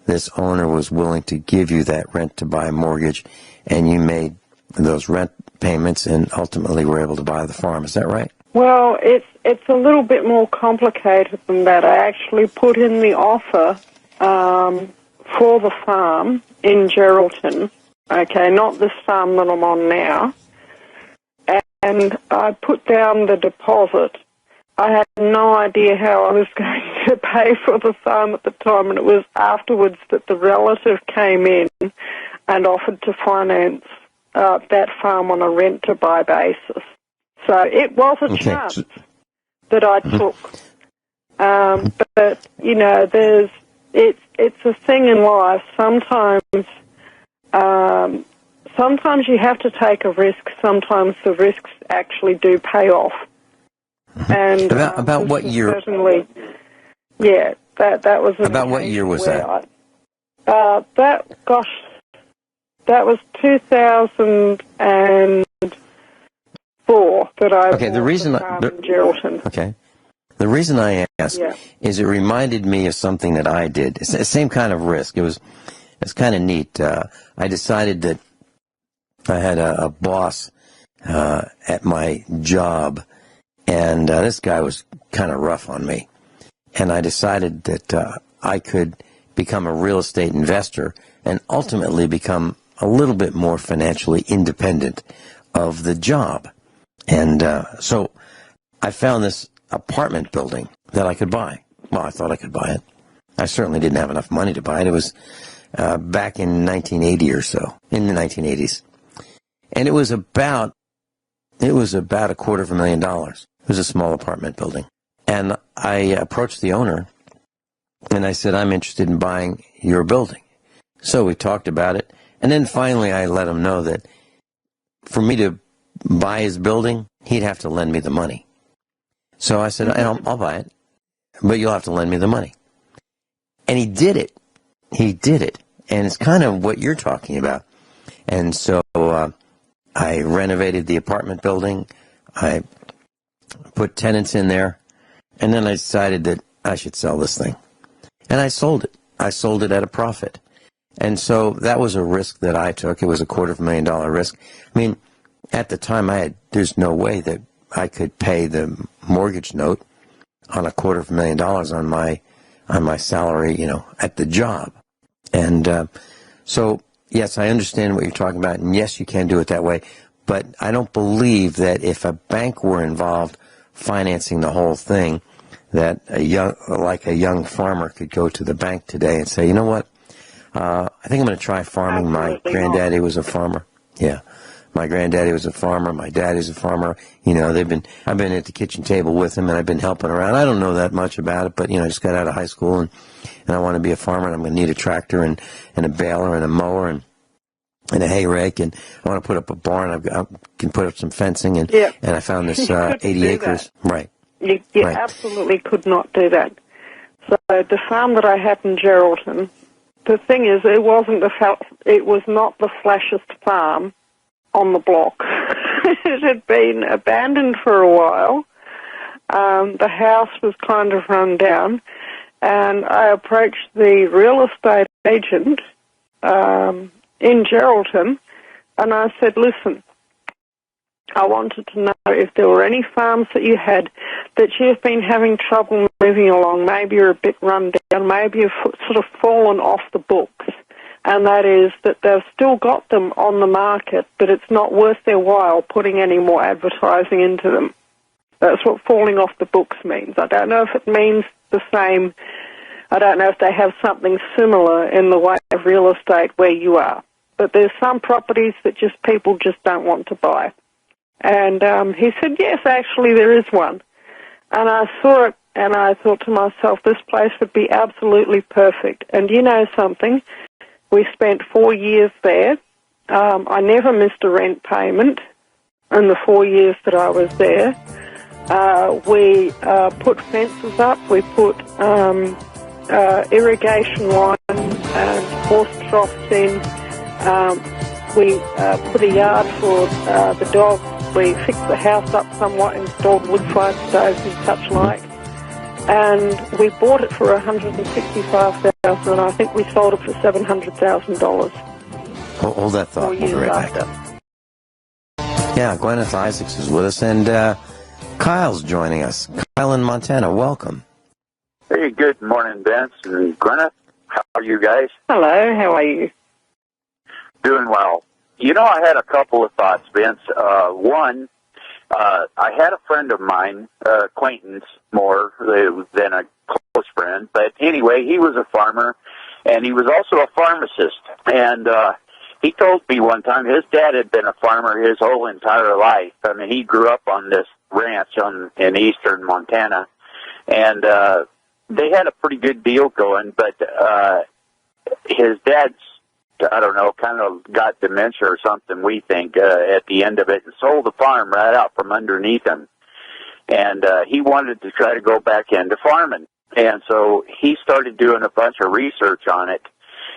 this owner was willing to give you that rent-to-buy mortgage, and you made those rent payments and ultimately were able to buy the farm. Is that right? Well, it's a little bit more complicated than that. I actually put in the offer for the farm in Geraldton, okay, not this farm that I'm on now, and I put down the deposit. I had no idea how I was going to pay for the farm at the time, and it was afterwards that the relative came in and offered to finance that farm on a rent-to-buy basis. So it was a chance that I took. But, you know, it's a thing in life. Sometimes you have to take a risk. Sometimes the risks actually do pay off. And about what year? Certainly, yeah, that was about what year was that? That was 2004 that I okay. The reason in Geraldton. Okay. The reason I asked is it reminded me of something that I did. It's the same kind of risk. It's kind of neat. I decided that I had a boss at my job, and this guy was kind of rough on me. And I decided that I could become a real estate investor and ultimately become a little bit more financially independent of the job. And so I found this apartment building that I could buy. Well, I thought I could buy it. I certainly didn't have enough money to buy it. It was back in 1980 or so, in the 1980s. And it was about $250,000. It was a small apartment building. And I approached the owner, and I said, I'm interested in buying your building. So we talked about it, and then finally I let him know that for me to buy his building, he'd have to lend me the money. So I said, I'll buy it, but you'll have to lend me the money. And he did it. He did it. And it's kind of what you're talking about. And so I renovated the apartment building. I put tenants in there. And then I decided that I should sell this thing. And I sold it. I sold it at a profit. And so that was a risk that I took. It was a $250,000 risk. I mean, at the time, there's no way that I could pay the mortgage note on a $250,000 on my salary, you know, at the job. And so, yes, I understand what you're talking about, and yes, you can do it that way. But I don't believe that if a bank were involved financing the whole thing, that a young farmer could go to the bank today and say, you know what, I think I'm going to try farming. My granddaddy was a farmer. Yeah. My granddaddy was a farmer. My daddy's a farmer. You know, I've been at the kitchen table with him, and I've been helping around. I don't know that much about it, but, you know, I just got out of high school, and I want to be a farmer, and I'm going to need a tractor and a baler and a mower and a hay rake, and I want to put up a barn. I can put up some fencing, and I found this 80 acres. Right. You Right. absolutely could not do that. So the farm that I had in Geraldton, the thing is, it was not the flashiest farm on the block. It had been abandoned for a while. The house was kind of run down, and I approached the real estate agent in Geraldton, and I said, listen, I wanted to know if there were any farms that you had that you've been having trouble moving along. Maybe you're a bit run down, maybe you've sort of fallen off the books, and that is that they've still got them on the market, but it's not worth their while putting any more advertising into them. That's what falling off the books means. I don't know if it means the same. I don't know if they have something similar in the way of real estate where you are. But there's some properties that just people just don't want to buy. And he said, yes, actually there is one. And I saw it and I thought to myself, this place would be absolutely perfect. And you know something? We spent 4 years there. I never missed a rent payment in the 4 years that I was there. We put fences up. We put irrigation lines and horse troughs in. We put a yard for the dogs. We fixed the house up somewhat, installed wood-fired stoves and such like. And we bought it for $165,000, and I think we sold it for $700,000. Hold that thought. 4 years We'll be right after. back. Yeah, Guineith Isaacs is with us, and Kyle's joining us. Kyle in Montana, welcome. Hey, good morning, Vince and Guineith. How are you guys? Hello, how are you? Doing well. You know, I had a couple of thoughts, Vince. One, I had a friend of mine, acquaintance more than a close friend, but anyway, he was a farmer, and he was also a pharmacist. And he told me one time his dad had been a farmer his whole entire life. I mean, he grew up on this ranch in eastern Montana, and they had a pretty good deal going, but his dad's, I don't know, kind of got dementia or something, we think, at the end of it, and sold the farm right out from underneath him. And he wanted to try to go back into farming. And so he started doing a bunch of research on it.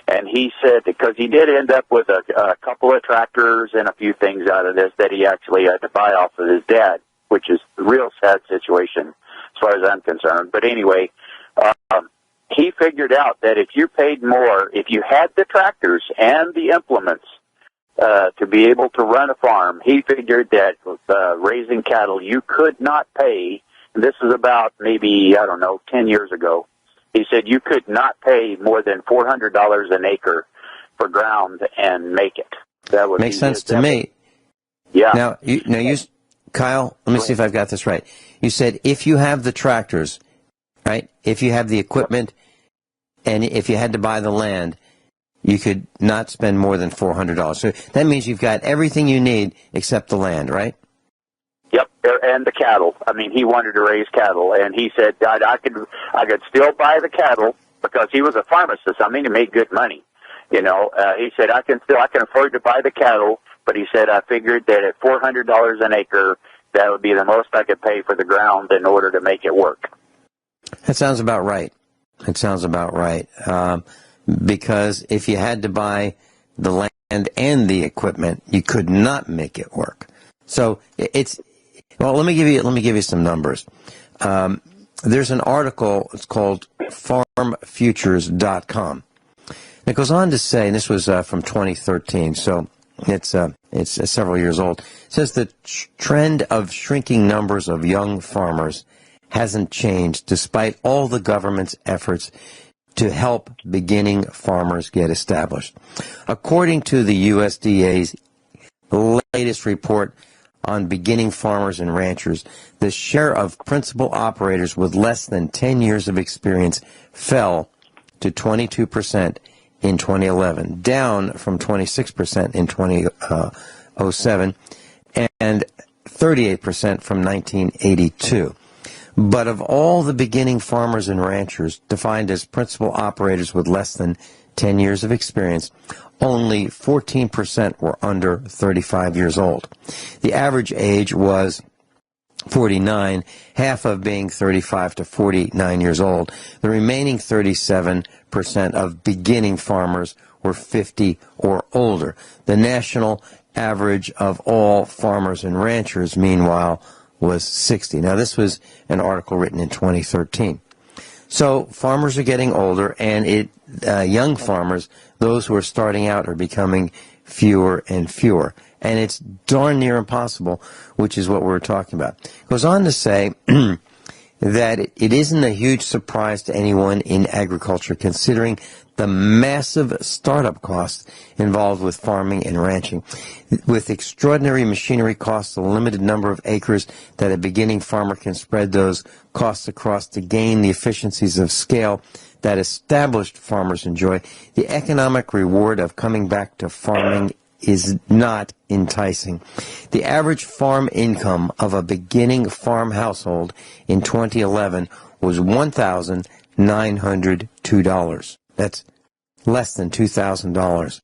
And he said, because he did end up with a couple of tractors and a few things out of this that he actually had to buy off of his dad, which is a real sad situation as far as I'm concerned. But anyway, he figured out that if you paid more, if you had the tractors and the implements to be able to run a farm, he figured that raising cattle, you could not pay, and this is about maybe, 10 years ago, he said you could not pay more than $400 an acre for ground and make it. That would Makes sense to me. Yeah. Now, Kyle, let me see if I've got this right. You said if you have the tractors, right, if you have the equipment, and if you had to buy the land, you could not spend more than $400. So that means you've got everything you need except the land, right? Yep, and the cattle. I mean, he wanted to raise cattle, and he said I could still buy the cattle because he was a pharmacist. I mean, he made good money. You know, he said I can afford to buy the cattle, but he said I figured that at $400 an acre, that would be the most I could pay for the ground in order to make it work. That sounds about right. It sounds about right. Because if you had to buy the land and the equipment, you could not make it work. So let me give you some numbers. There's an article, it's called farmfutures.com. It goes on to say, and this was from 2013, so it's several years old. It says the trend of shrinking numbers of young farmers hasn't changed despite all the government's efforts to help beginning farmers get established. According to the USDA's latest report on beginning farmers and ranchers, the share of principal operators with less than 10 years of experience fell to 22% in 2011, down from 26% in 2007 and 38% from 1982. But of all the beginning farmers and ranchers defined as principal operators with less than 10 years of experience, only 14% were under 35 years old. The average age was 49, half of being 35 to 49 years old. The remaining 37% of beginning farmers were 50 or older. The national average of all farmers and ranchers, meanwhile, was 60. Now, this was an article written in 2013. So farmers are getting older, and young farmers, those who are starting out, are becoming fewer and fewer. And it's darn near impossible, which is what we're talking about. It goes on to say that it isn't a huge surprise to anyone in agriculture, considering the massive startup costs involved with farming and ranching. With extraordinary machinery costs, a limited number of acres that a beginning farmer can spread those costs across to gain the efficiencies of scale that established farmers enjoy, the economic reward of coming back to farming is not enticing. The average farm income of a beginning farm household in 2011 was $1,902. That's less than $2,000.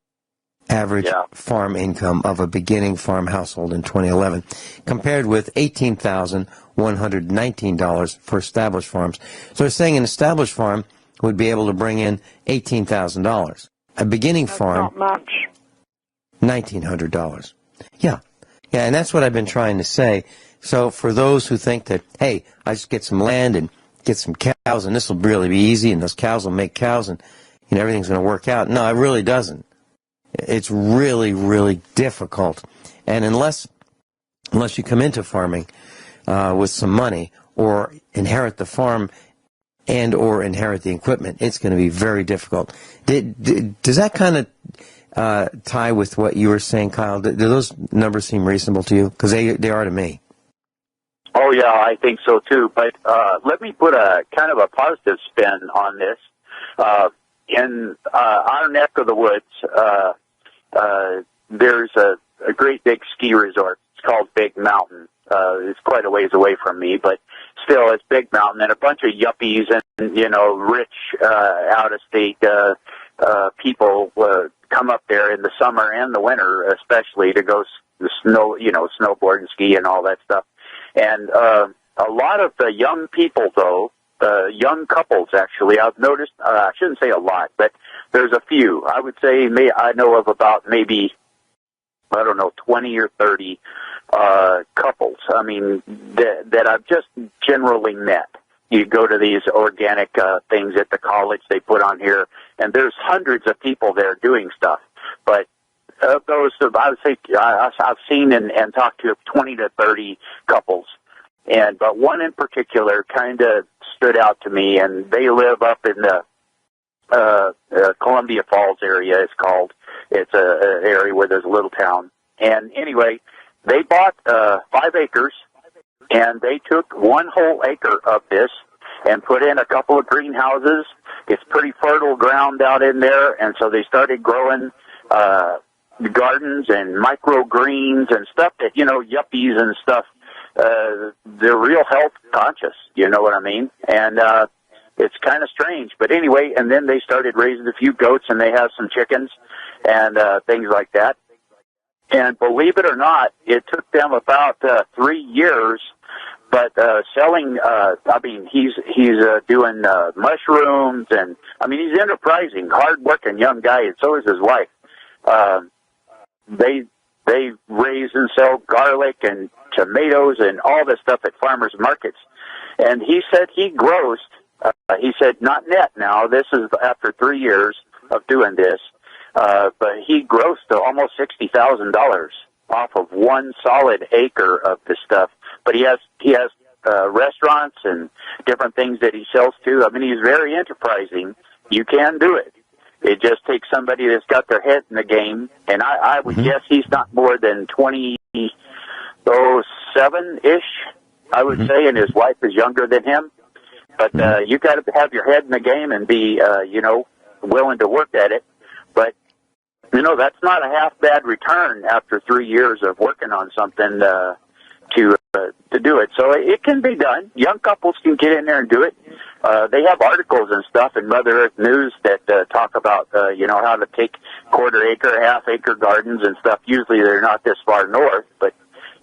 Average farm income of a beginning farm household in 2011, compared with $18,119 for established farms. So they're saying an established farm would be able to bring in $18,000. A beginning farm, not much. $1,900. Yeah, and that's what I've been trying to say. So for those who think that, hey, I just get some land and get some cows, and this will really be easy, and those cows will make cows, and everything's going to work out. No, it really doesn't. It's really, really difficult. And unless you come into farming with some money, or inherit the farm and or inherit the equipment, it's going to be very difficult. Does that kind of tie with what you were saying, Kyle? Do those numbers seem reasonable to you? Because they are to me. Oh, yeah, I think so, too. But let me put a kind of a positive spin on this. In our neck of the woods, there's a great big ski resort. It's called Big Mountain. It's quite a ways away from me, but still, it's Big Mountain, and a bunch of yuppies and, rich, out-of-state people come up there in the summer and the winter, especially, to go snowboard and ski and all that stuff. And a lot of the young people, though, young couples, actually, I've noticed, I shouldn't say a lot, but there's a few. I would say I know of about maybe, 20 or 30 couples, that I've just generally met. You go to these organic things at the college they put on here, and there's hundreds of people there doing stuff. But those, I would say, I've seen and talked to 20 to 30 couples. But one in particular kind of stood out to me, and they live up in the Columbia Falls area, it's called. It's an area where there's a little town. And anyway, they bought 5 acres, and they took one whole acre of this and put in a couple of greenhouses. It's pretty fertile ground out in there, and so they started growing gardens and microgreens and stuff that, yuppies and stuff, they're real health conscious, you know what I mean? And it's kind of strange. But anyway, and then they started raising a few goats, and they have some chickens and things like that. And believe it or not, it took them about 3 years, but selling, he's doing mushrooms, and, he's enterprising, hard-working young guy, and so is his wife. They raise and sell garlic and tomatoes and all this stuff at farmers markets. And he said he grossed, not net now, this is after 3 years of doing this, but he grossed almost $60,000 off of one solid acre of this stuff. But he has restaurants and different things that he sells to. He's very enterprising. You can do it. It just takes somebody that's got their head in the game. And I would guess he's not more than 27-ish, I would say, and his wife is younger than him. But you got to have your head in the game and be, willing to work at it. But, that's not a half bad return after 3 years of working on something to do it. So it can be done. Young couples can get in there and do it. They have articles and stuff in Mother Earth News that talk about, how to take quarter-acre, half-acre gardens and stuff. Usually they're not this far north, but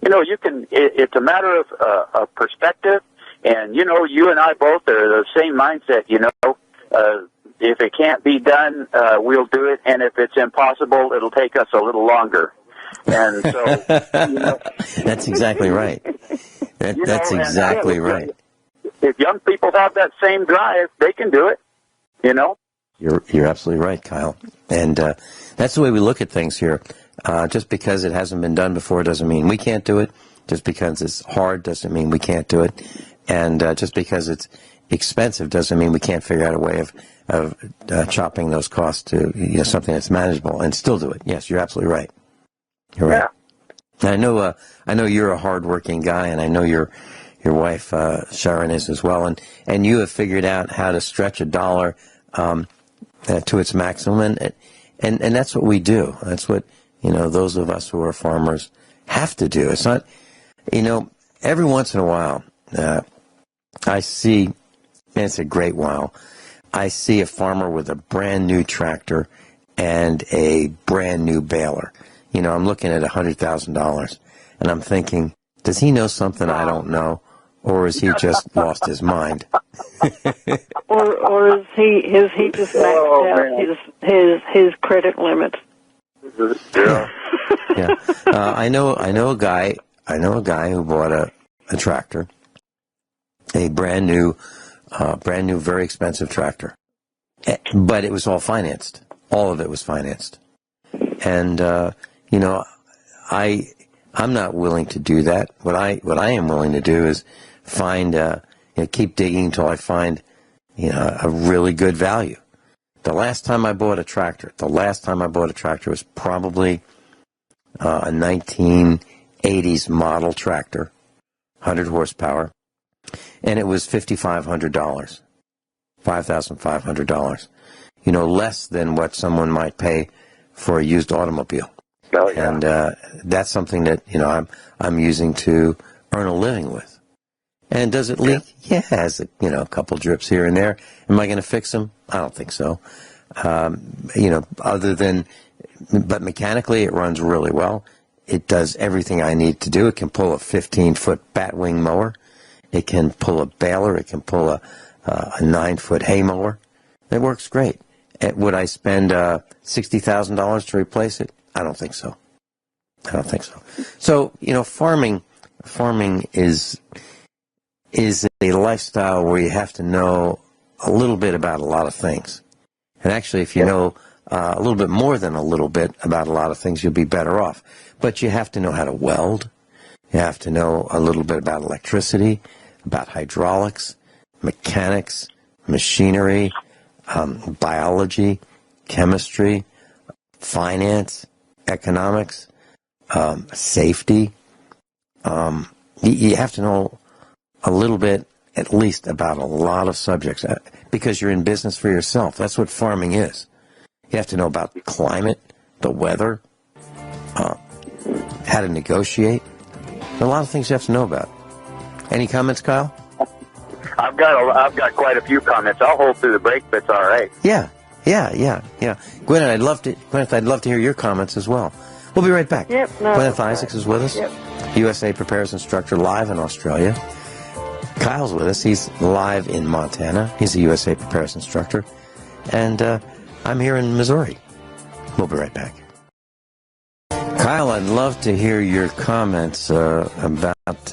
You can. It's a matter of perspective, and you and I both are the same mindset. If it can't be done, we'll do it, and if it's impossible, it'll take us a little longer. And so, that's exactly right. That's exactly right. If young people have that same drive, they can do it. You're absolutely right, Kyle. And that's the way we look at things here. Just because it hasn't been done before doesn't mean we can't do it. Just because it's hard doesn't mean we can't do it. And just because it's expensive doesn't mean we can't figure out a way of chopping those costs to something that's manageable and still do it. Yes, you're absolutely right. You're right. Yeah. I know you're a hardworking guy, and I know your wife Sharon is as well. And you have figured out how to stretch a dollar to its maximum, and that's what we do. That's what those of us who are farmers have to do. It's not, every once in a while, I see, and it's a great while, I see a farmer with a brand new tractor and a brand new baler. I'm looking at $100,000, and I'm thinking, does he know something I don't know, or has he just lost his mind? or has he just maxed out his credit limit? Yeah. Yeah. I know a guy who bought a tractor, a brand new, very expensive tractor, but it was all financed. All of it was financed, and I'm not willing to do that. What I am willing to do is find keep digging until I find a really good value. The last time I bought a tractor was probably a 1980s model tractor, 100 horsepower, and it was $5,500, $5,500. Less than what someone might pay for a used automobile. Oh, yeah. And that's something that I'm using to earn a living with. And does it leak? Yeah, it has a couple drips here and there. Am I going to fix them? I don't think so. But mechanically it runs really well. It does everything I need to do. It can pull a 15-foot batwing mower. It can pull a baler. It can pull a 9-foot hay mower. It works great. Would I spend $60,000 to replace it? I don't think so. So, farming is a lifestyle where you have to know a little bit about a lot of things. And actually, if you know a little bit more than a little bit about a lot of things, you'll be better off. But you have to know how to weld. You have to know a little bit about electricity, about hydraulics, mechanics, machinery, biology, chemistry, finance, economics, safety. You have to know a little bit, at least, about a lot of subjects, because you're in business for yourself. That's what farming is. You have to know about climate, the weather, how to negotiate. There are a lot of things you have to know about. Any comments, Kyle? I've got quite a few comments. I'll hold through the break, but it's all right. Yeah. Gwyneth, I'd love to hear your comments as well. We'll be right back. Yep. No, Gwyneth Isaacs is with us. Yep. USA Prepares Instructor live in Australia. Kyle's with us. He's live in Montana. He's a USA Prepares Instructor. And I'm here in Missouri. We'll be right back. Kyle, I'd love to hear your comments about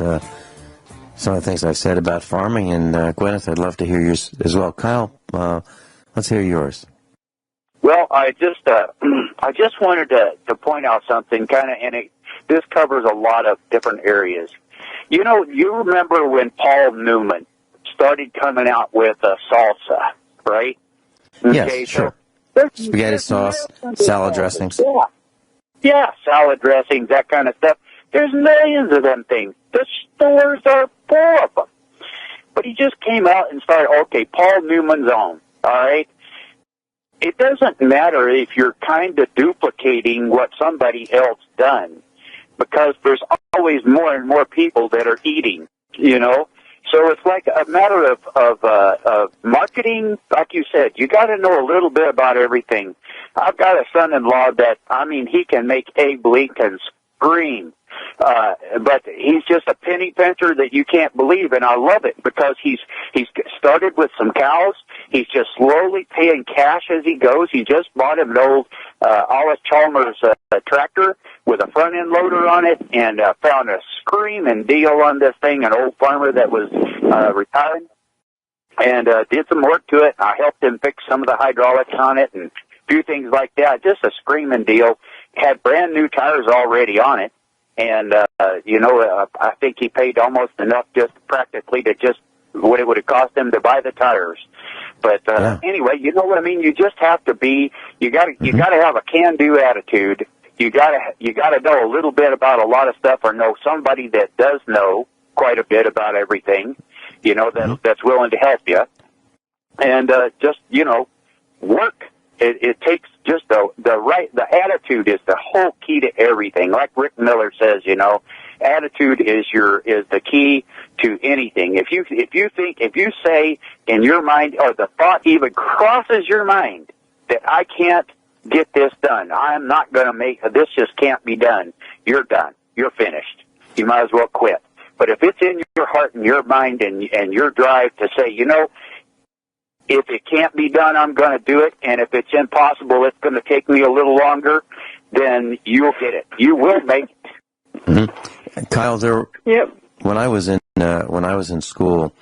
some of the things I've said about farming. And Gwyneth, I'd love to hear yours as well. Kyle, let's hear yours. Well, I just wanted to point out something, this covers a lot of different areas. You remember when Paul Newman started coming out with salsa, right? Yes, okay, sure. So spaghetti sauce, salad dressings. Yeah, salad dressings, that kind of stuff. There's millions of them things. The stores are full of them. But he just came out and started, okay, Paul Newman's own, all right? It doesn't matter if you're kind of duplicating what somebody else done, because there's always more and more people that are eating, So it's like a matter of marketing. Like you said, you got to know a little bit about everything. I've got a son-in-law that, he can make Abe Lincoln's scream. But he's just a penny pincher that you can't believe, and I love it because he's started with some cows. He's just slowly paying cash as he goes. He just bought him an old Alice Chalmers tractor with a front end loader on it, and found a screaming deal on this thing. An old farmer that was retiring, and did some work to it. I helped him fix some of the hydraulics on it and a few things like that. Just a screaming deal. Had brand new tires already on it. And, I think he paid almost enough just practically to just what it would have cost him to buy the tires. But, anyway, you know what I mean? You just have to be, you gotta have a can-do attitude. You gotta know a little bit about a lot of stuff, or know somebody that does know quite a bit about everything, that's willing to help you. And, work. It takes just the attitude is the whole key to everything. Like Rick Miller says, attitude is the key to anything. If you say in your mind, or the thought even crosses your mind that I can't get this done, I'm not going to make this, just can't be done, you're done. You're finished. You might as well quit. But if it's in your heart and your mind and your drive to say, if it can't be done, I'm going to do it. And if it's impossible, it's going to take me a little longer, then you'll get it. You will make it. Mm-hmm. Kyle, when I was in school,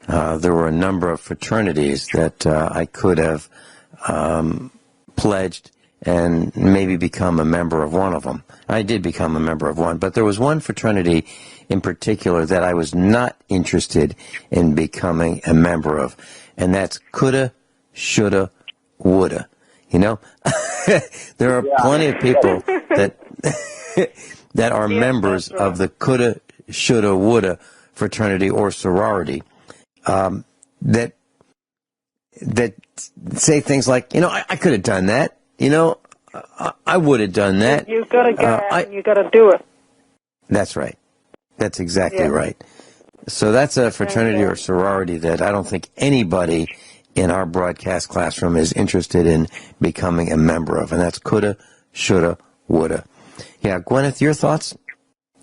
there were a number of fraternities that I could have pledged and maybe become a member of one of them. I did become a member of one, but there was one fraternity in particular that I was not interested in becoming a member of. And that's coulda, shoulda, woulda. There are plenty of people that are members of the coulda, shoulda, woulda fraternity or sorority that say things like, I could have done that. I would have done that. You've got to go out and you've got to do it. That's right. That's exactly right. So that's a fraternity or sorority that I don't think anybody in our broadcast classroom is interested in becoming a member of, and that's coulda, shoulda, woulda. Yeah, Guineith, your thoughts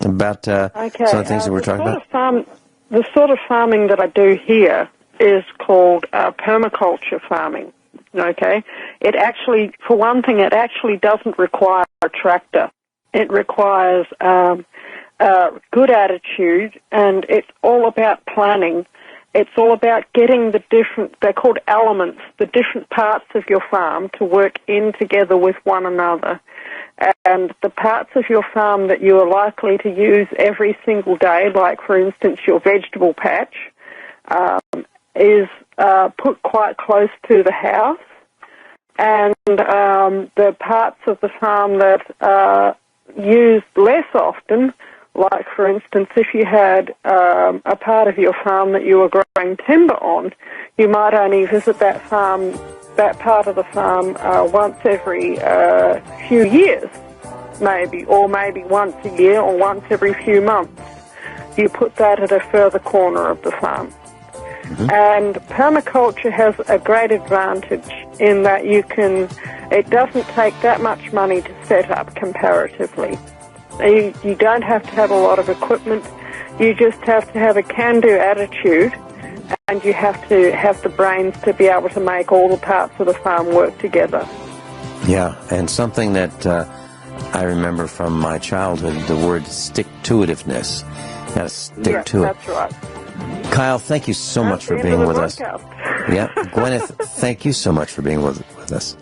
about some of the things that we're talking about? The sort of farming that I do here is called permaculture farming. Okay, it actually, for one thing, it actually doesn't require a tractor. It requires good attitude, and it's all about planning. It's all about getting they're called elements, the different parts of your farm to work in together with one another. And the parts of your farm that you are likely to use every single day, like, for instance, your vegetable patch, is put quite close to the house. And the parts of the farm that are used less often, like, for instance, if you had a part of your farm that you were growing timber on, you might only visit that part of the farm once every few years, maybe, or maybe once a year or once every few months. You put that at a further corner of the farm. Mm-hmm. And permaculture has a great advantage in that it doesn't take that much money to set up comparatively. You don't have to have a lot of equipment. You just have to have a can-do attitude, and you have to have the brains to be able to make all the parts of the farm work together. Yeah, and something that I remember from my childhood, the word stick-to-itiveness. You got to stick to it. That's right. Kyle, thank you so much for being with us. Yeah, Guineith, thank you so much for being with us.